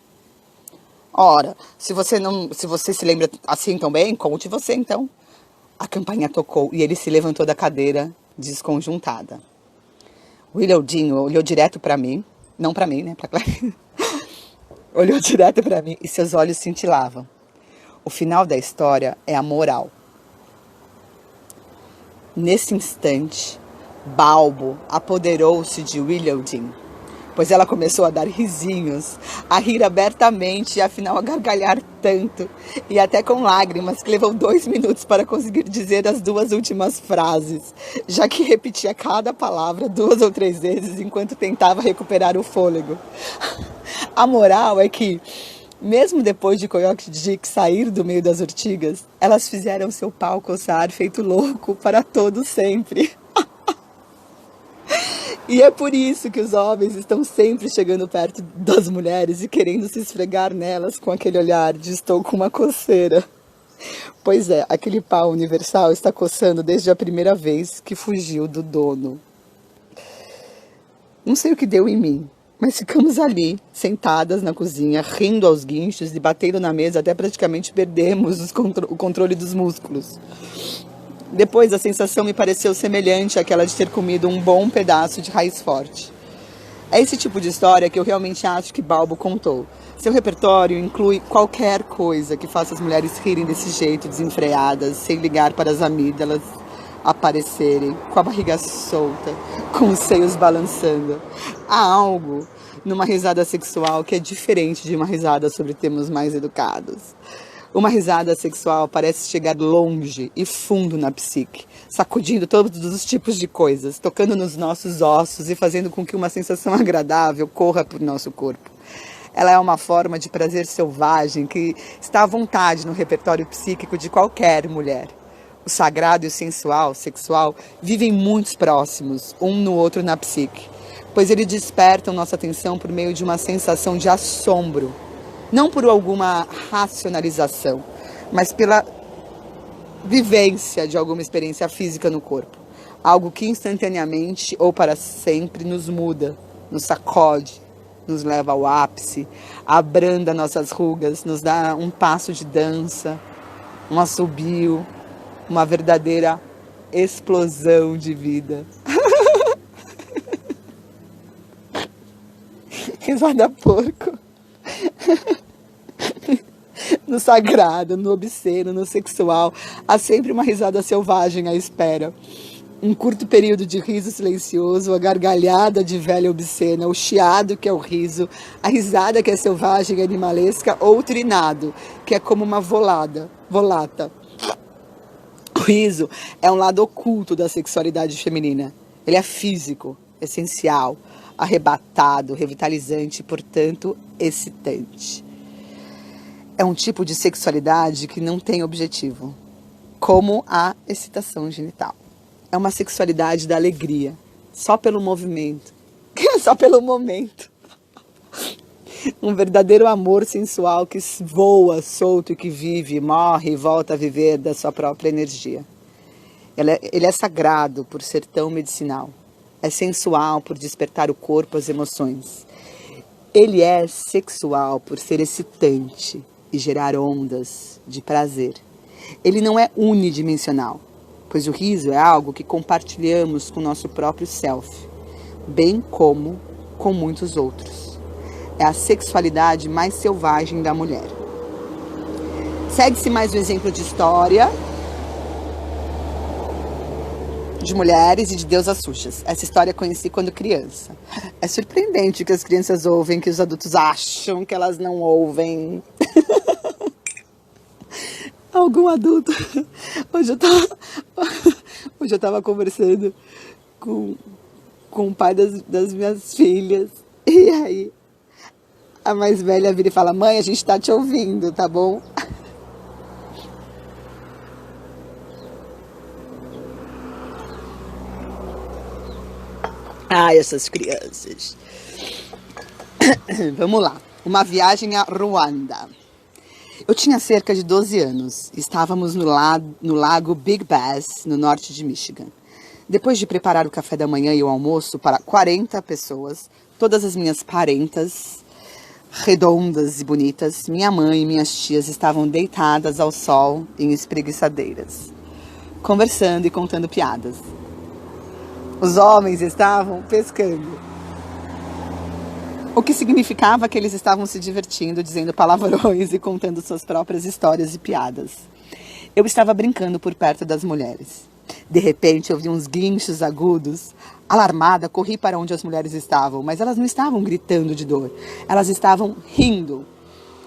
[SPEAKER 2] Ora, se você se lembra assim tão bem, conte você então. A campainha tocou e ele se levantou da cadeira, desconjuntada. Willow Jean olhou direto para mim, não para mim, né, para Claire. Olhou direto para mim e seus olhos cintilavam. O final da história é a moral. Nesse instante, Balbo apoderou-se de Willow Jean, pois ela começou a dar risinhos, a rir abertamente e afinal a gargalhar tanto, e até com lágrimas, que levou 2 minutos para conseguir dizer as 2 últimas frases, já que repetia cada palavra 2 ou 3 vezes enquanto tentava recuperar o fôlego. A moral é que, mesmo depois de Coyote Dick sair do meio das urtigas, elas fizeram seu pau coçar feito louco para todo sempre. E é por isso que os homens estão sempre chegando perto das mulheres e querendo se esfregar nelas com aquele olhar de estou com uma coceira. Pois é, aquele pau universal está coçando desde a primeira vez que fugiu do dono. Não sei o que deu em mim, mas ficamos ali, sentadas na cozinha, rindo aos guinchos e batendo na mesa até praticamente perdemos o controle dos músculos. Depois a sensação me pareceu semelhante àquela de ter comido um bom pedaço de raiz forte. É esse tipo de história que eu realmente acho que Balbo contou. Seu repertório inclui qualquer coisa que faça as mulheres rirem desse jeito, desenfreadas, sem ligar para as amígdalas aparecerem, com a barriga solta, com os seios balançando. Há algo numa risada sexual que é diferente de uma risada sobre temas mais educados. Uma risada sexual parece chegar longe e fundo na psique, sacudindo todos os tipos de coisas, tocando nos nossos ossos e fazendo com que uma sensação agradável corra por nosso corpo. Ela é uma forma de prazer selvagem que está à vontade no repertório psíquico de qualquer mulher. O sagrado e o sensual, sexual, vivem muito próximos, um no outro na psique, pois eles despertam nossa atenção por meio de uma sensação de assombro, não por alguma racionalização, mas pela vivência de alguma experiência física no corpo. Algo que instantaneamente ou para sempre nos muda, nos sacode, nos leva ao ápice, abranda nossas rugas, nos dá um passo de dança, um assobio, uma verdadeira explosão de vida. Risada porco. No sagrado, no obsceno, no sexual, há sempre uma risada selvagem à espera. Um curto período de riso silencioso, a gargalhada de velha obscena, o chiado que é o riso, a risada que é selvagem e animalesca, ou o trinado, que é como uma volata. O riso é um lado oculto da sexualidade feminina. Ele é físico, essencial, arrebatado, revitalizante e, portanto, excitante. É um tipo de sexualidade que não tem objetivo, como a excitação genital. É uma sexualidade da alegria, só pelo movimento, só pelo momento. Um verdadeiro amor sensual que voa solto e que vive, morre e volta a viver da sua própria energia. Ele é sagrado por ser tão medicinal. É sensual por despertar o corpo às emoções. Ele é sexual por ser excitante e gerar ondas de prazer. Ele não é unidimensional, pois o riso é algo que compartilhamos com o nosso próprio self, bem como com muitos outros. É a sexualidade mais selvagem da mulher. Segue-se mais um exemplo de história de mulheres e de deusas sujas. Essa história eu conheci quando criança. É surpreendente que as crianças ouvem, que os adultos acham que elas não ouvem. Algum adulto. Hoje eu tava conversando com o pai das minhas filhas. E aí, a mais velha vira e fala: mãe, a gente tá te ouvindo, tá bom? Ai, essas crianças. Vamos lá. Uma viagem a Ruanda. Eu tinha cerca de 12 anos. Estávamos no lago Big Bass, no norte de Michigan. Depois de preparar o café da manhã e o almoço para 40 pessoas, todas as minhas parentas, redondas e bonitas, minha mãe e minhas tias estavam deitadas ao sol em espreguiçadeiras, conversando e contando piadas. Os homens estavam pescando, o que significava que eles estavam se divertindo, dizendo palavrões e contando suas próprias histórias e piadas. Eu estava brincando por perto das mulheres. De repente, ouvi uns guinchos agudos. Alarmada, corri para onde as mulheres estavam, mas elas não estavam gritando de dor. Elas estavam rindo.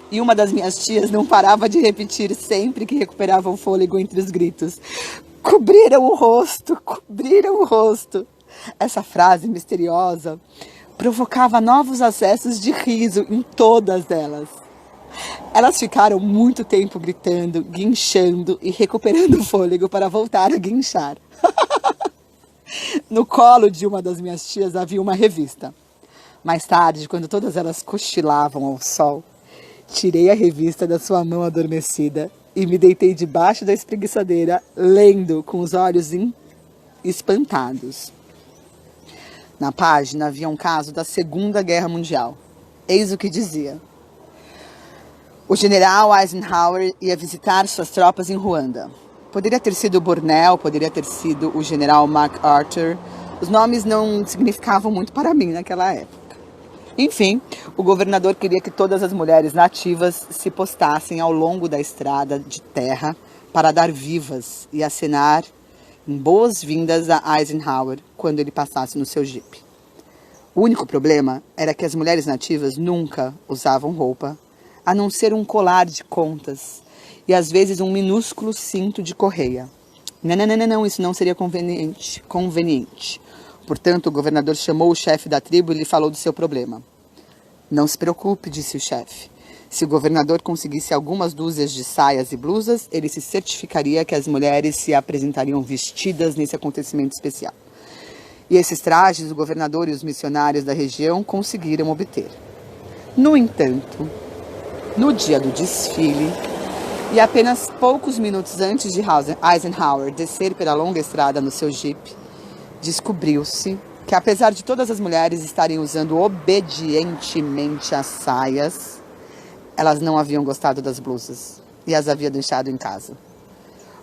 [SPEAKER 2] E uma das minhas tias não parava de repetir sempre que recuperava o fôlego entre os gritos: cobriram o rosto, cobriram o rosto. Essa frase misteriosa provocava novos acessos de riso em todas elas. Elas ficaram muito tempo gritando, guinchando e recuperando o fôlego para voltar a guinchar. No colo de uma das minhas tias havia uma revista. Mais tarde, quando todas elas cochilavam ao sol, tirei a revista da sua mão adormecida e me deitei debaixo da espreguiçadeira, lendo com os olhos espantados. Na página havia um caso da Segunda Guerra Mundial. Eis o que dizia. O general Eisenhower ia visitar suas tropas em Ruanda. Poderia ter sido Burnell, poderia ter sido o general MacArthur. Os nomes não significavam muito para mim naquela época. Enfim, o governador queria que todas as mulheres nativas se postassem ao longo da estrada de terra para dar vivas e acenar em boas-vindas a Eisenhower quando ele passasse no seu jipe. O único problema era que as mulheres nativas nunca usavam roupa, a não ser um colar de contas e às vezes um minúsculo cinto de correia. Não, isso não seria conveniente. Portanto, o governador chamou o chefe da tribo e lhe falou do seu problema. Não se preocupe, disse o chefe. Se o governador conseguisse algumas dúzias de saias e blusas, ele se certificaria que as mulheres se apresentariam vestidas nesse acontecimento especial. E esses trajes o governador e os missionários da região conseguiram obter. No entanto, no dia do desfile, e apenas poucos minutos antes de Eisenhower descer pela longa estrada no seu jipe, descobriu-se que, apesar de todas as mulheres estarem usando obedientemente as saias, elas não haviam gostado das blusas e as haviam deixado em casa.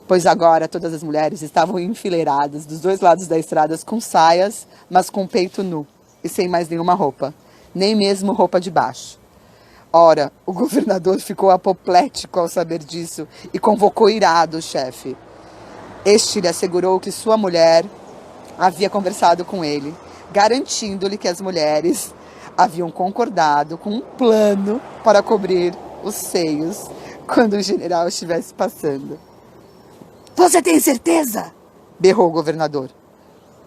[SPEAKER 2] Pois agora todas as mulheres estavam enfileiradas dos dois lados da estrada com saias, mas com o peito nu e sem mais nenhuma roupa, nem mesmo roupa de baixo. Ora, o governador ficou apoplético ao saber disso e convocou irado o chefe. Este lhe assegurou que sua mulher havia conversado com ele, garantindo-lhe que as mulheres haviam concordado com um plano para cobrir os seios quando o general estivesse passando. Você tem certeza? Berrou o governador.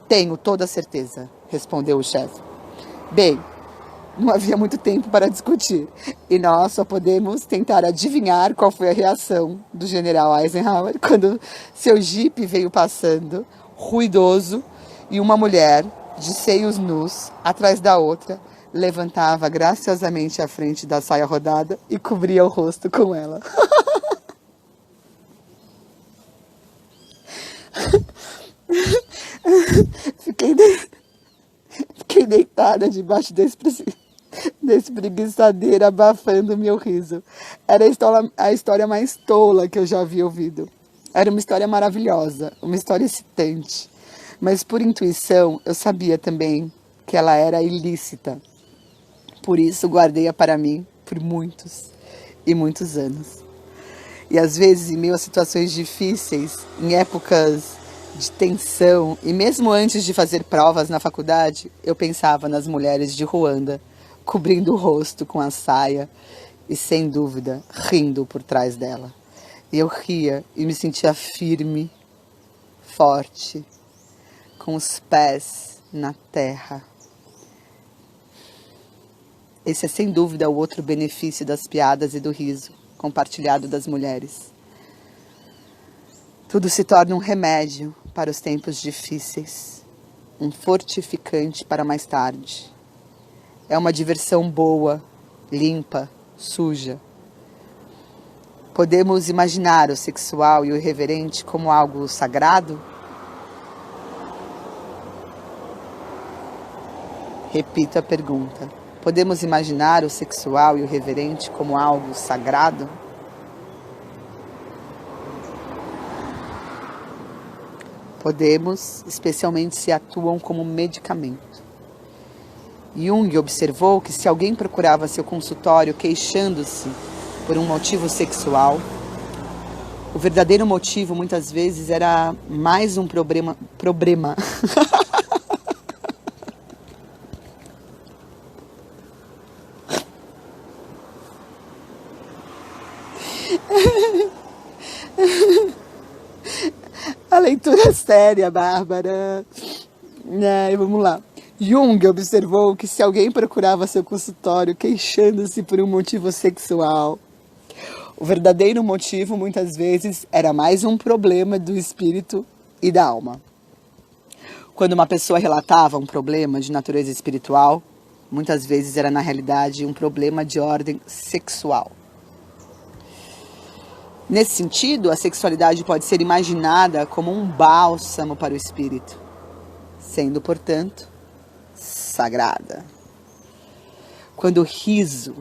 [SPEAKER 2] Tenho toda a certeza, respondeu o chefe. Bem, não havia muito tempo para discutir, e nós só podemos tentar adivinhar qual foi a reação do general Eisenhower quando seu jipe veio passando, ruidoso, e uma mulher, de seios nus, atrás da outra, levantava graciosamente a frente da saia rodada e cobria o rosto com ela. Fiquei deitada debaixo da espreguiçadeira, abafando meu riso. Era a história mais tola que eu já havia ouvido. Era uma história maravilhosa, uma história excitante. Mas por intuição, eu sabia também que ela era ilícita. Por isso, guardei-a para mim por muitos e muitos anos. E às vezes, em meio a situações difíceis, em épocas de tensão, e mesmo antes de fazer provas na faculdade, eu pensava nas mulheres de Ruanda, cobrindo o rosto com a saia e, sem dúvida, rindo por trás dela. E eu ria e me sentia firme, forte, com os pés na terra. Esse é sem dúvida o outro benefício das piadas e do riso compartilhado das mulheres. Tudo se torna um remédio para os tempos difíceis, um fortificante para mais tarde. É uma diversão boa, limpa, suja. Podemos imaginar o sexual e o irreverente como algo sagrado? Repito a pergunta. Podemos imaginar o sexual e o reverente como algo sagrado? Podemos, especialmente se atuam como medicamento. Jung observou que se alguém procurava seu consultório queixando-se por um motivo sexual, o verdadeiro motivo muitas vezes era mais um problema. A leitura séria, Bárbara. Vamos lá. Jung observou que se alguém procurava seu consultório queixando-se por um motivo sexual, o verdadeiro motivo muitas vezes era mais um problema do espírito e da alma. Quando uma pessoa relatava um problema de natureza espiritual, muitas vezes era na realidade um problema de ordem sexual. Nesse sentido, a sexualidade pode ser imaginada como um bálsamo para o espírito, sendo, portanto, sagrada. Quando o riso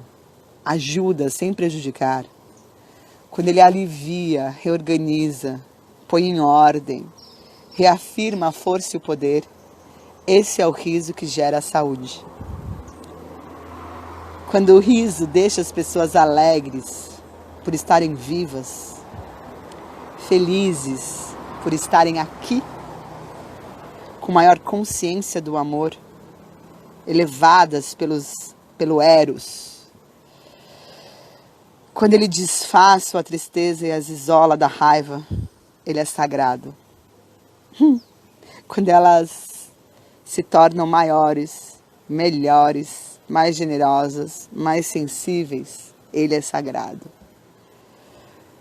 [SPEAKER 2] ajuda sem prejudicar, quando ele alivia, reorganiza, põe em ordem, reafirma a força e o poder, esse é o riso que gera a saúde. Quando o riso deixa as pessoas alegres por estarem vivas, felizes por estarem aqui, com maior consciência do amor, elevadas pelo Eros, quando ele desfaz sua tristeza e as isola da raiva, ele é sagrado. Quando elas se tornam maiores, melhores, mais generosas, mais sensíveis, ele é sagrado.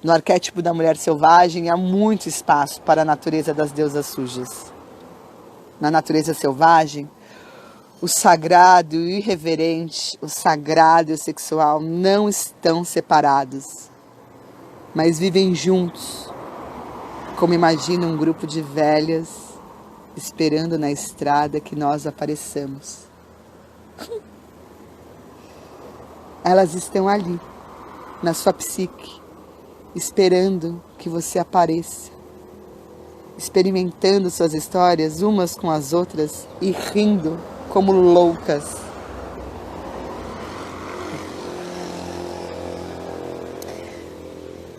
[SPEAKER 2] No arquétipo da mulher selvagem há muito espaço para a natureza das deusas sujas. Na natureza selvagem, o sagrado e o irreverente, o sagrado e o sexual não estão separados, mas vivem juntos, como imagina um grupo de velhas esperando na estrada que nós apareçamos. Elas estão ali, na sua psique, esperando que você apareça, experimentando suas histórias umas com as outras e rindo como loucas.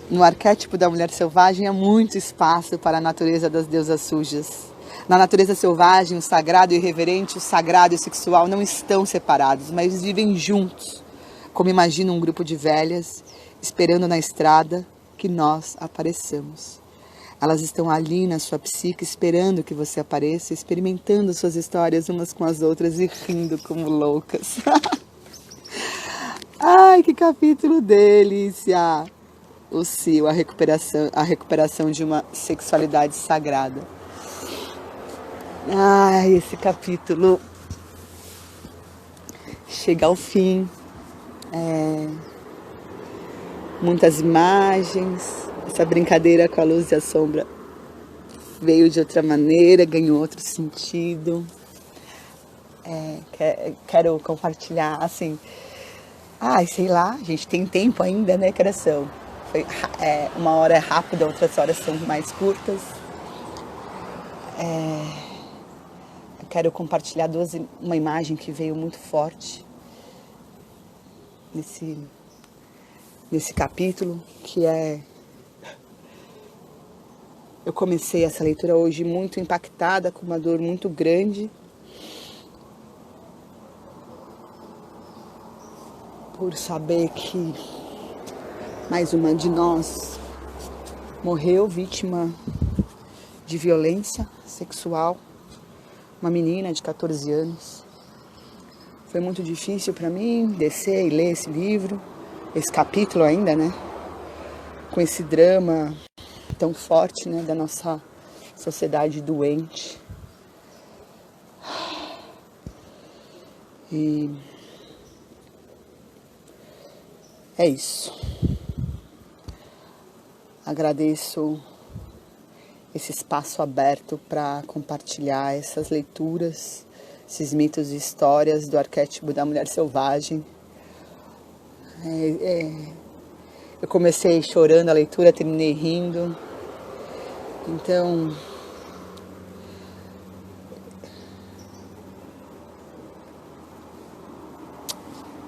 [SPEAKER 2] No arquétipo da mulher selvagem há muito espaço para a natureza das deusas sujas. Na natureza selvagem, o sagrado e o irreverente, o sagrado e o sexual não estão separados, mas vivem juntos, como imagina um grupo de velhas esperando na estrada que nós apareçamos. Elas estão ali na sua psique esperando que você apareça, experimentando suas histórias umas com as outras e rindo como loucas. Ai, que capítulo delícia! O Cio, a recuperação de uma sexualidade sagrada. Ai, esse capítulo chega ao fim. Muitas imagens. Essa brincadeira com a luz e a sombra veio de outra maneira, ganhou outro sentido. Quero compartilhar, assim... Ai, sei lá, a gente tem tempo ainda, né, coração? Uma hora é rápida, outras horas são mais curtas. Eu quero compartilhar uma imagem que veio muito forte nesse capítulo, que é... Eu comecei essa leitura hoje muito impactada, com uma dor muito grande, por saber que mais uma de nós morreu vítima de violência sexual, uma menina de 14 anos. Foi muito difícil para mim descer e ler esse livro, esse capítulo ainda, né? Com esse drama tão forte, né, da nossa sociedade doente. E é isso. Agradeço esse espaço aberto para compartilhar essas leituras, esses mitos e histórias do arquétipo da mulher selvagem. Eu comecei chorando a leitura, terminei rindo.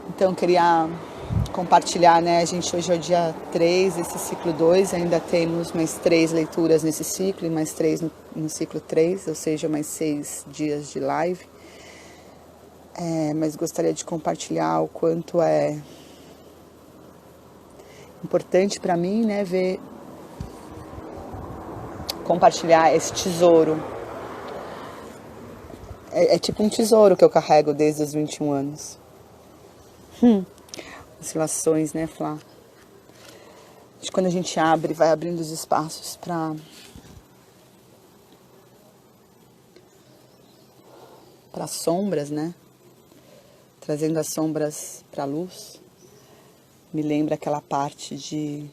[SPEAKER 2] Então queria compartilhar, né? A gente hoje é o dia 3 desse ciclo 2, ainda temos mais 3 leituras nesse ciclo e mais 3 no ciclo 3, ou seja, mais 6 dias de live. Mas gostaria de compartilhar o quanto é importante para mim, né, compartilhar esse tesouro. É tipo um tesouro que eu carrego desde os 21 anos. Oscilações, né, Flá? Quando a gente abre, vai abrindo os espaços para sombras, né? Trazendo as sombras para a luz. Me lembra aquela parte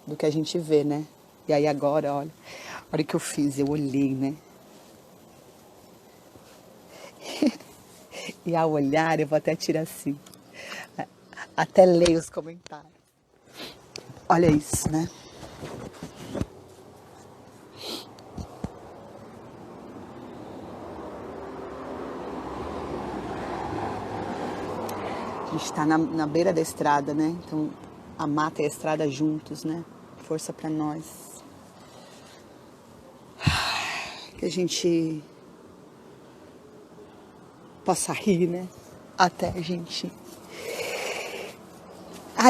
[SPEAKER 2] do que a gente vê, né? E aí agora, olha o que eu fiz, eu olhei, né? E ao olhar, eu vou até tirar assim. Até leio os comentários. Olha isso, né? A gente tá na beira da estrada, né? Então, a mata e a estrada juntos, né? Força pra nós. Que a gente possa rir, né? Até a gente...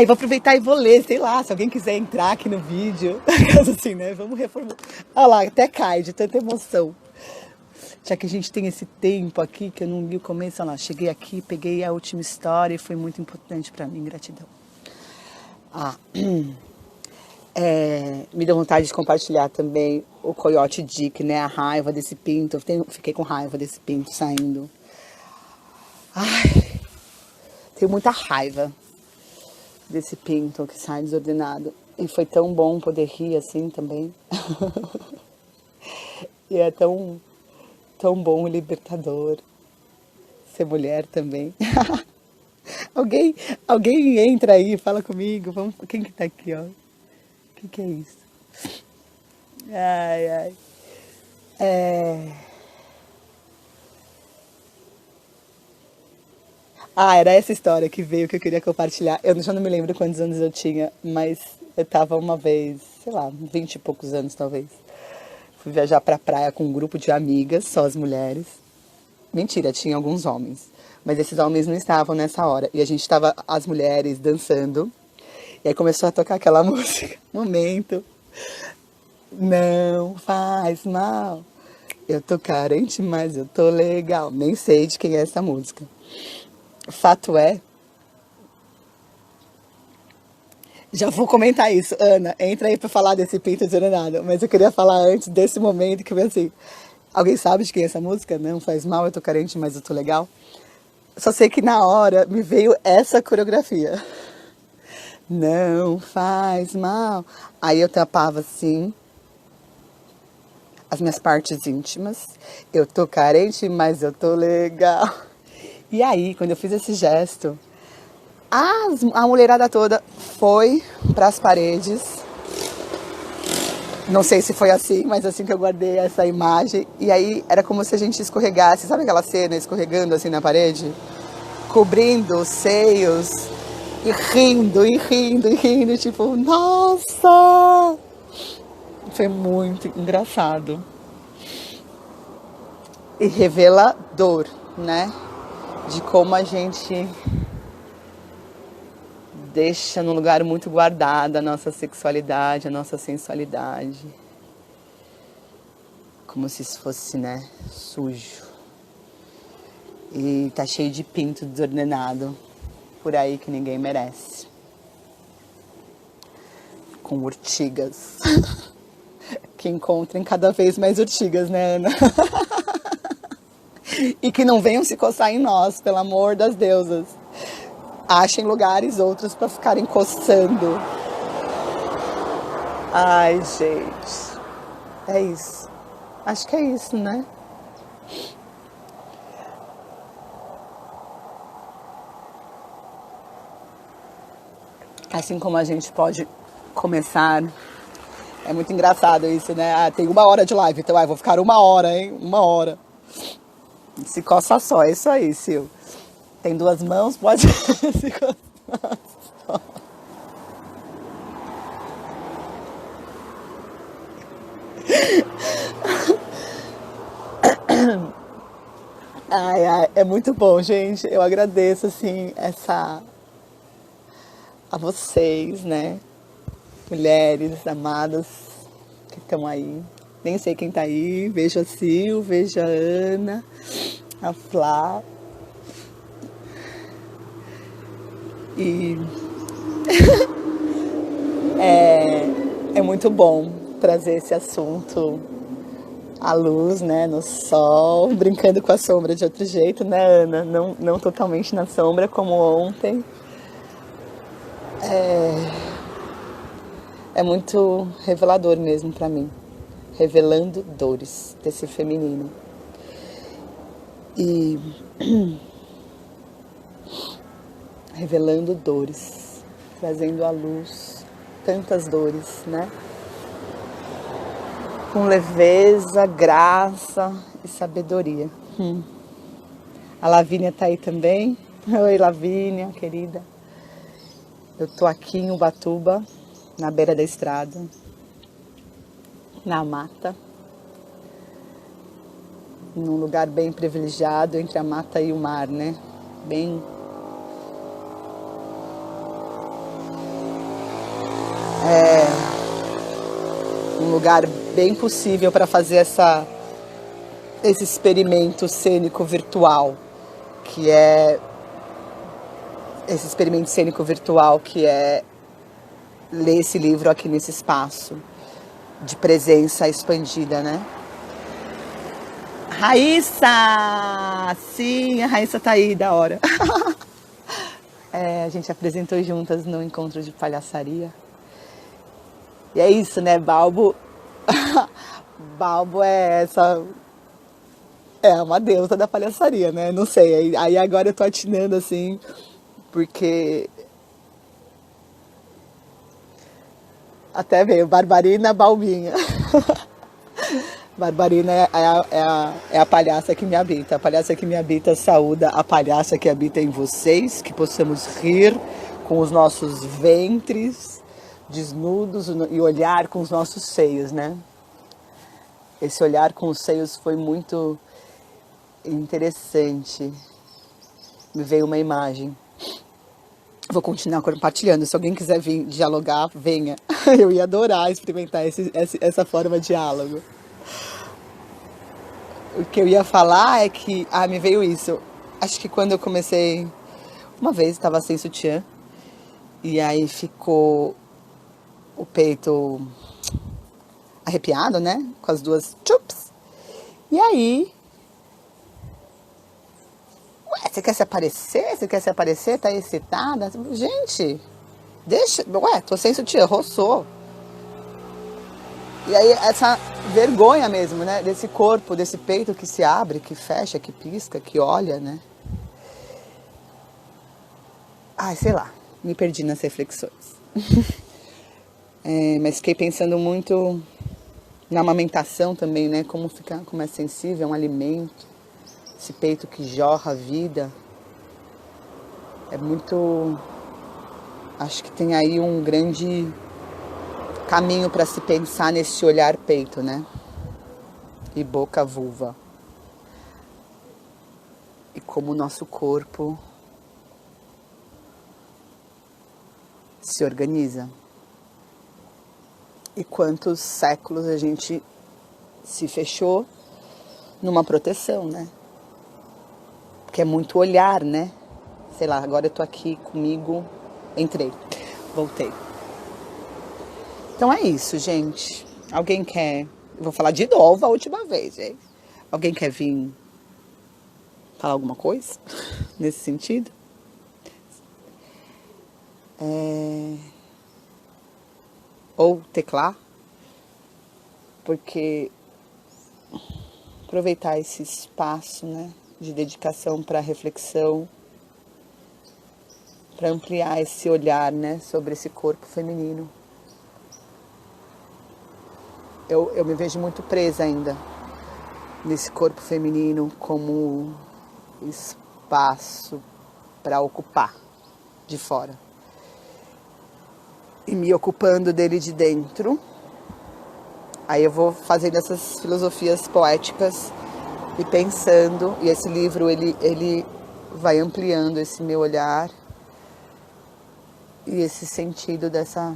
[SPEAKER 2] Vou aproveitar e vou ler, sei lá, se alguém quiser entrar aqui no vídeo. Assim, né? Vamos reformular. Olha lá, até cai de tanta emoção. Já que a gente tem esse tempo aqui, que eu não li o começo, olha lá, cheguei aqui, peguei a última história e foi muito importante pra mim, gratidão. Me deu vontade de compartilhar também o Coyote Dick, né? A raiva desse pinto. Fiquei com raiva desse pinto saindo. Tenho muita raiva desse pinto que sai desordenado. E foi tão bom poder rir assim também. E é tão bom e libertador ser mulher também. Alguém entra aí, fala comigo. Vamos, quem que tá aqui, ó? O que é isso? Era essa história que veio que eu queria compartilhar. Eu já não me lembro quantos anos eu tinha, mas eu tava uma vez, sei lá, 20 e poucos anos talvez. Fui viajar pra praia com um grupo de amigas, só as mulheres. Mentira, tinha alguns homens. Mas esses homens não estavam nessa hora. E a gente tava, as mulheres, dançando. E aí começou a tocar aquela música. Momento. Não faz mal. Eu tô carente, mas eu tô legal. Nem sei de quem é essa música. Fato é... Já vou comentar isso, Ana. Entra aí pra falar desse pinto desordenado. Mas eu queria falar antes desse momento que foi assim... Alguém sabe de quem é essa música? Não faz mal, eu tô carente, mas eu tô legal. Só sei que na hora me veio essa coreografia. Não faz mal. Aí eu tapava assim as minhas partes íntimas. Eu tô carente, mas eu tô legal. E aí, quando eu fiz esse gesto, a mulherada toda foi pras paredes. Não sei se foi assim, mas assim que eu guardei essa imagem. E aí era como se a gente escorregasse. Sabe aquela cena escorregando assim na parede? Cobrindo os seios e rindo, e rindo, e rindo. Tipo, nossa! Foi muito engraçado. E revelador, né? De como a gente deixa num lugar muito guardado a nossa sexualidade, a nossa sensualidade. Como se isso fosse, né, sujo. E tá cheio de pinto desordenado por aí que ninguém merece. Com urtigas. Que encontrem cada vez mais urtigas, né, Ana? E que não venham se coçar em nós, pelo amor das deusas. Achem lugares outros para ficarem coçando. Ai, gente. É isso. Acho que é isso, né? Assim como a gente pode começar... É muito engraçado isso, né? Tem 1 hora de live, então vou ficar 1 hora, hein? 1 hora. Se coça só, é isso aí, Sil. Tem 2 mãos, pode se coçar só. É muito bom, gente. Eu agradeço, assim, a vocês, né? Mulheres amadas que estão aí. Nem sei quem tá aí. Vejo a Sil, vejo a Ana, a Flá. E é muito bom trazer esse assunto à luz, né, no sol, brincando com a sombra de outro jeito, né, Ana? Não totalmente na sombra como ontem. é muito revelador mesmo pra mim. Revelando dores desse feminino. E revelando dores, trazendo à luz tantas dores, né? Com leveza, graça e sabedoria. A Lavínia tá aí também. Oi, Lavínia, querida. Eu tô aqui em Ubatuba, na beira da estrada, na mata, num lugar bem privilegiado entre a mata e o mar, né? Bem um lugar bem possível para fazer esse experimento cênico virtual, que é ler esse livro aqui nesse espaço de presença expandida, né? Raíssa! Sim, a Raíssa tá aí, da hora. A gente apresentou juntas no encontro de palhaçaria. E é isso, né, Balbo? Balbo é uma deusa da palhaçaria, né? Não sei, aí agora eu tô atinando assim, porque até veio Barbarina Balbinha. Barbarina é a palhaça que me habita. A palhaça que me habita saúda a palhaça que habita em vocês, que possamos rir com os nossos ventres desnudos e olhar com os nossos seios, né? Esse olhar com os seios foi muito interessante. Me veio uma imagem. Vou continuar compartilhando. Se alguém quiser vir dialogar, venha. Eu ia adorar experimentar essa forma de diálogo. O que eu ia falar é que... me veio isso. Acho que quando eu comecei... Uma vez estava sem sutiã. E aí ficou o peito arrepiado, né? Com as duas chups. E aí... Você quer se aparecer? Você quer se aparecer? Tá excitada? Gente, deixa... tô sem sutiã, roçou. E aí essa vergonha mesmo, né? Desse corpo, desse peito que se abre, que fecha, que pisca, que olha, né? Sei lá, me perdi nas reflexões. Mas fiquei pensando muito na amamentação também, né? Como é sensível, é um alimento. Esse peito que jorra a vida. É muito... Acho que tem aí um grande caminho para se pensar nesse olhar peito, né? E boca vulva. E como o nosso corpo se organiza. E quantos séculos a gente se fechou numa proteção, né? Porque é muito olhar, né? Sei lá, agora eu tô aqui comigo, entrei, voltei. Então é isso, gente. Alguém quer... Eu vou falar de novo a última vez, hein? Alguém quer vir falar alguma coisa nesse sentido? Ou teclar? Porque aproveitar esse espaço, né, de dedicação para reflexão, para ampliar esse olhar, né, sobre esse corpo feminino. Eu me vejo muito presa ainda nesse corpo feminino como espaço para ocupar de fora. E me ocupando dele de dentro. Aí eu vou fazendo essas filosofias poéticas e pensando, e esse livro ele vai ampliando esse meu olhar e esse sentido dessa...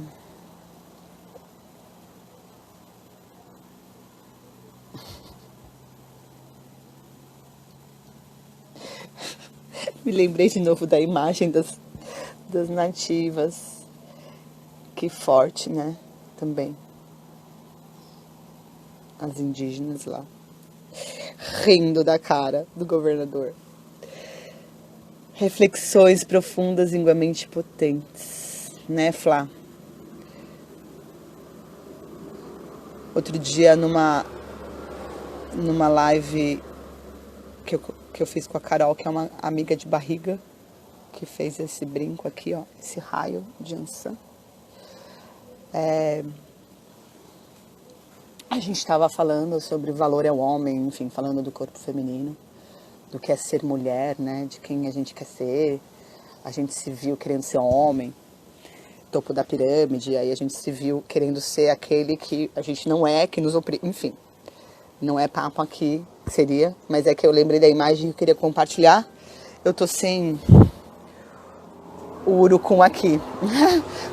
[SPEAKER 2] Me lembrei de novo da imagem das nativas. Que forte, né? Também. As indígenas lá. Rindo da cara do governador. Reflexões profundas, igualmente potentes. Né, Flá? Outro dia, numa live que eu fiz com a Carol, que é uma amiga de barriga, que fez esse brinco aqui, ó, esse raio de ançã. A gente estava falando sobre valor ao homem, enfim, falando do corpo feminino, do que é ser mulher, né, de quem a gente quer ser. A gente se viu querendo ser homem, topo da pirâmide, aí a gente se viu querendo ser aquele que a gente não é, que nos oprime, enfim. Não é papo aqui, seria, mas é que eu lembrei da imagem que eu queria compartilhar. Eu tô sem o urucum aqui,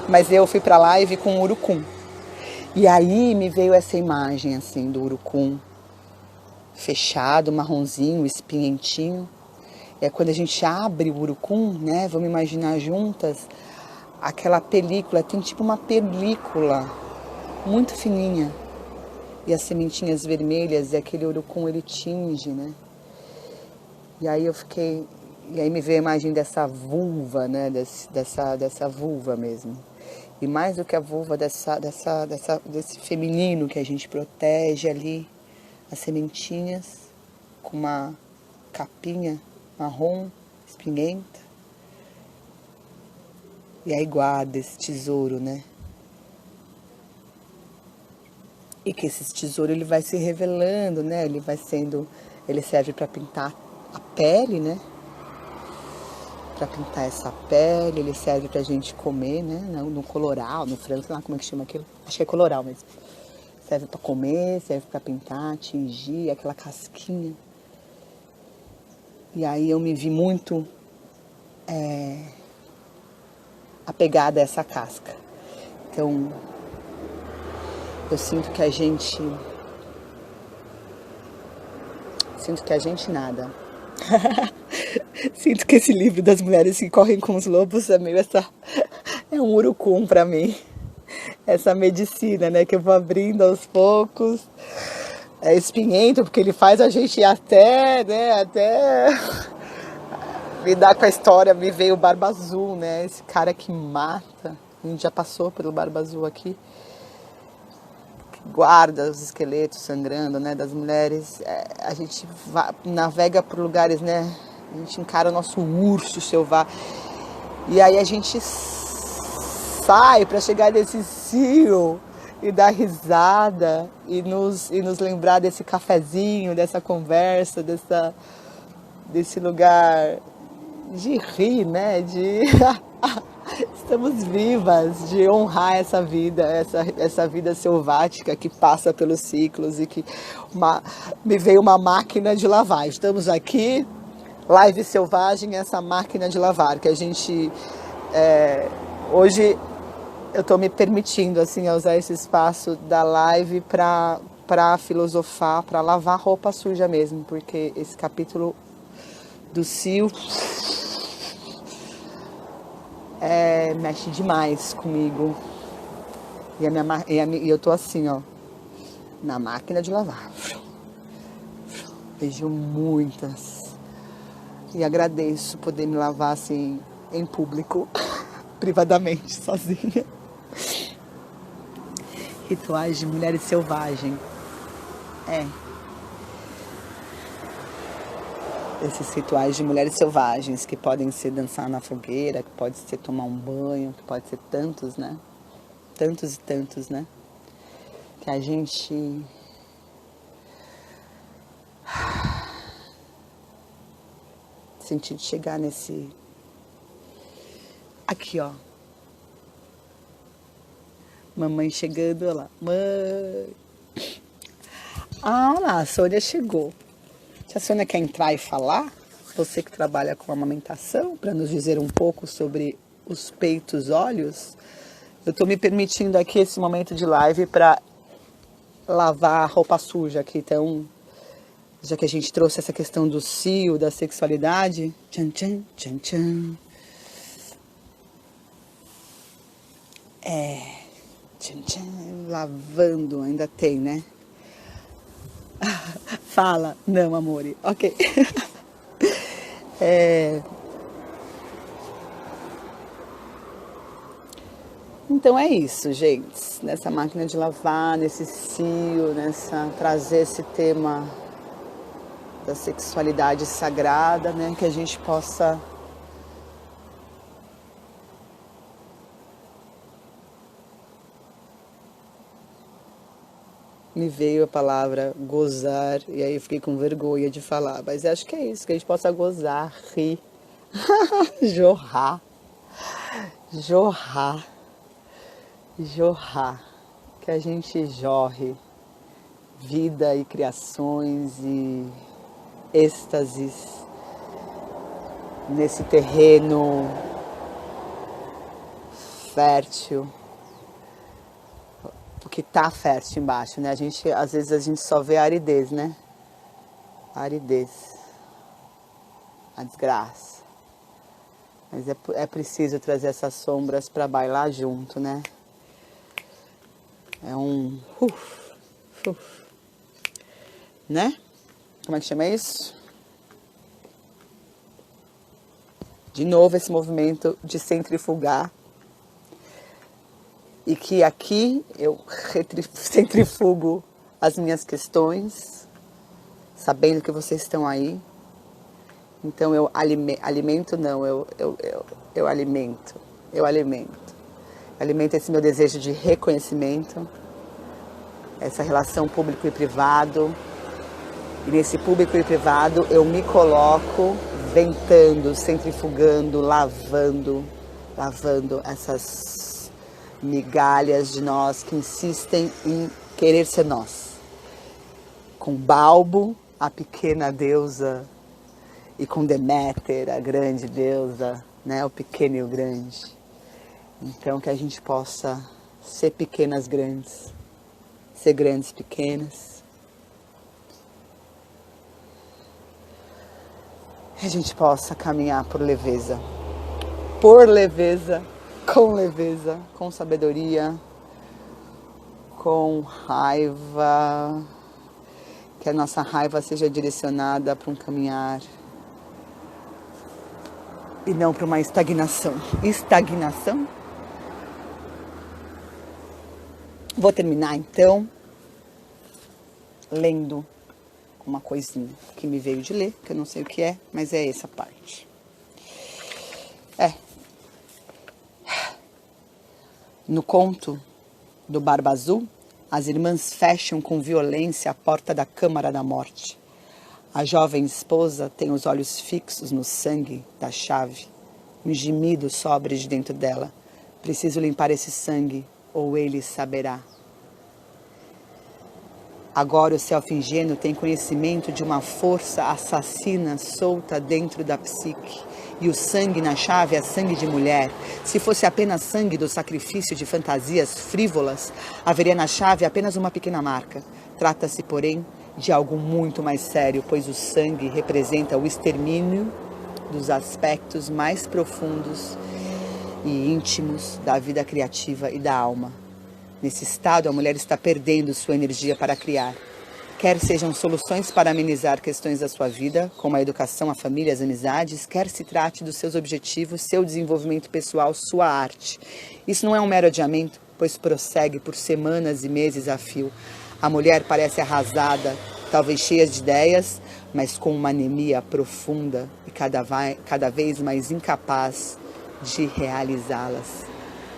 [SPEAKER 2] mas eu fui pra live com o urucum. E aí me veio essa imagem, assim, do urucum fechado, marronzinho, espinhentinho. É quando a gente abre o urucum, né, vamos imaginar juntas, aquela película, tem tipo uma película muito fininha. E as sementinhas vermelhas, e aquele urucum, ele tinge, né? E aí me veio a imagem dessa vulva, né? Dessa vulva mesmo. E mais do que a vulva, desse feminino que a gente protege ali, as sementinhas, com uma capinha marrom, espinhenta. E aí guarda esse tesouro, né? E que esse tesouro ele vai se revelando, né? Ele serve para pintar a pele, né? Para pintar essa pele, ele serve pra gente comer, né? No coloral, no frango, sei lá como é que chama aquilo. Acho que é coloral mesmo. Serve para comer, serve para pintar, tingir aquela casquinha. E aí eu me vi muito apegada a essa casca. Então, eu sinto que a gente nada. Sinto que esse livro das mulheres que correm com os lobos é meio é um urucum pra mim. Essa medicina, né, que eu vou abrindo aos poucos. É espinhento, porque ele faz a gente ir até lidar com a história. Me veio o Barba Azul, né, esse cara que mata. A gente já passou pelo Barba Azul aqui. Guarda os esqueletos sangrando, né, das mulheres. A gente navega por lugares, né, a gente encara o nosso urso selvagem. E aí a gente sai para chegar nesse cio e dar risada e nos lembrar desse cafezinho, dessa conversa, desse lugar de rir, né, de estamos vivas, de honrar essa vida, essa vida selvática que passa pelos ciclos e que me veio uma máquina de lavar. Estamos aqui, live selvagem, essa máquina de lavar, que a gente, hoje eu estou me permitindo assim, a usar esse espaço da live para filosofar, para lavar roupa suja mesmo, porque esse capítulo do cio mexe demais comigo. E eu tô assim, ó, na máquina de lavar. Vejo muitas. E agradeço poder me lavar assim, em público, privadamente, sozinha. Rituais de mulheres selvagens. Esses rituais de mulheres selvagens, que podem ser dançar na fogueira, que pode ser tomar um banho, que pode ser tantos, né? Tantos e tantos, né? Que a gente sentir de chegar nesse... Aqui, ó. Mamãe chegando, olha lá. Mãe! Ah, lá, a Sônia chegou. Se a Sônia quer entrar e falar, você que trabalha com amamentação, para nos dizer um pouco sobre os peitos olhos, eu estou me permitindo aqui esse momento de live para lavar a roupa suja aqui. Então, já que a gente trouxe essa questão do cio, da sexualidade, tchan, tchan, tchan, tchan. Tchan, tchan, lavando, ainda tem, né? Fala. Não, amore. Ok. Então é isso, gente. Nessa máquina de lavar, nesse cio, trazer esse tema da sexualidade sagrada, né? Que a gente possa me veio a palavra gozar e aí eu fiquei com vergonha de falar, mas acho que é isso, que a gente possa gozar, rir, jorrar, jorrar, jorrar, que a gente jorre vida e criações e êxtases nesse terreno fértil, porque tá fértil embaixo, né? Às vezes a gente só vê a aridez, né? A aridez, a desgraça. Mas é preciso trazer essas sombras para bailar junto, né? É um... né? Como é que chama isso? De novo esse movimento de centrifugar. E que aqui eu centrifugo as minhas questões, sabendo que vocês estão aí. Então eu alimento, não, eu alimento. Eu alimento esse meu desejo de reconhecimento, essa relação público e privado. E nesse público e privado eu me coloco ventando, centrifugando, lavando essas migalhas de nós que insistem em querer ser nós. Com Balbo, a pequena deusa, e com Deméter, a grande deusa, né? O pequeno e o grande. Então que a gente possa ser pequenas grandes, ser grandes pequenas. Que a gente possa caminhar por leveza, com sabedoria, com raiva, que a nossa raiva seja direcionada para um caminhar e não para uma estagnação. Estagnação? Vou terminar então lendo uma coisinha que me veio de ler, que eu não sei o que é, mas é essa parte. No conto do Barba Azul, as irmãs fecham com violência a porta da Câmara da Morte. A jovem esposa tem os olhos fixos no sangue da chave. Um gemido sobe de dentro dela. Preciso limpar esse sangue, ou ele saberá. Agora o self ingênuo tem conhecimento de uma força assassina solta dentro da psique. E o sangue na chave é sangue de mulher. Se fosse apenas sangue do sacrifício de fantasias frívolas, haveria na chave apenas uma pequena marca. Trata-se, porém, de algo muito mais sério, pois o sangue representa o extermínio dos aspectos mais profundos e íntimos da vida criativa e da alma. Nesse estado, a mulher está perdendo sua energia para criar. Quer sejam soluções para amenizar questões da sua vida, como a educação, a família, as amizades, quer se trate dos seus objetivos, seu desenvolvimento pessoal, sua arte. Isso não é um mero adiamento, pois prossegue por semanas e meses a fio. A mulher parece arrasada, talvez cheia de ideias, mas com uma anemia profunda e cada vez mais incapaz de realizá-las.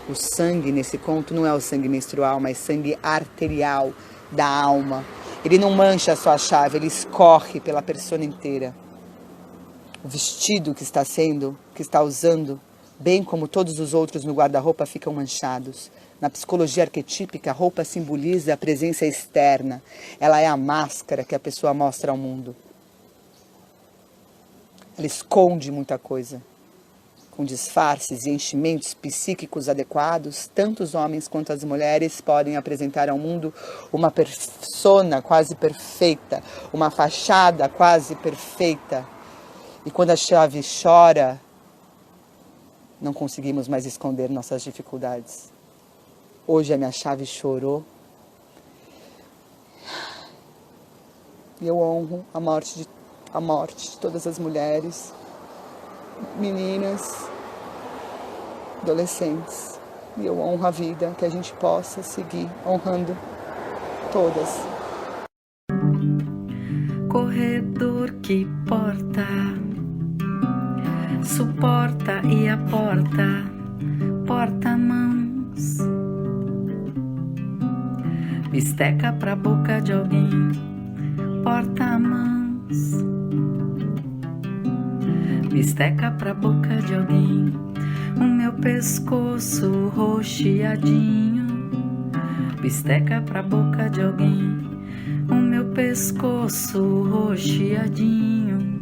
[SPEAKER 2] O sangue nesse conto não é o sangue menstrual, mas sangue arterial da alma. Ele não mancha a sua chave, ele escorre pela persona inteira. O vestido que está usando, bem como todos os outros no guarda-roupa, ficam manchados. Na psicologia arquetípica, a roupa simboliza a presença externa. Ela é a máscara que a pessoa mostra ao mundo. Ela esconde muita coisa. Com disfarces e enchimentos psíquicos adequados, tanto os homens quanto as mulheres podem apresentar ao mundo uma persona quase perfeita, uma fachada quase perfeita. E quando a chave chora, não conseguimos mais esconder nossas dificuldades. Hoje a minha chave chorou. E eu honro a morte de todas as mulheres, meninas, adolescentes, e eu honro a vida, que a gente possa seguir honrando todas.
[SPEAKER 1] Corredor que porta, suporta e aporta, porta-mãos, bisteca pra boca de alguém, porta-mãos, bisteca pra boca de alguém, o meu pescoço roxeadinho, bisteca pra boca de alguém, o meu pescoço roxeadinho,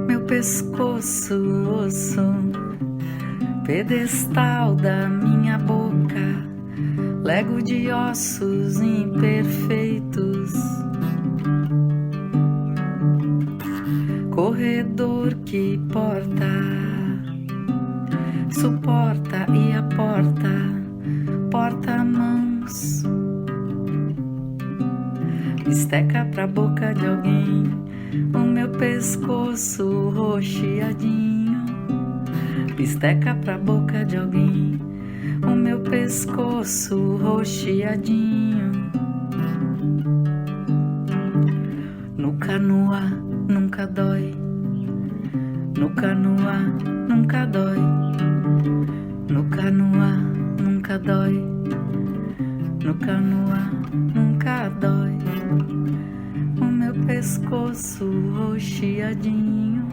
[SPEAKER 1] meu pescoço osso, pedestal da minha boca, lego de ossos imperfeitos, corredor que porta, suporta e aporta, porta-mãos, bisteca pra boca de alguém, o meu pescoço roxeadinho, bisteca pra boca de alguém, o meu pescoço roxeadinho, no canoa nunca dói, no canoa nunca dói, no canoa nunca dói, no canoa nunca dói, o meu pescoço roxeadinho.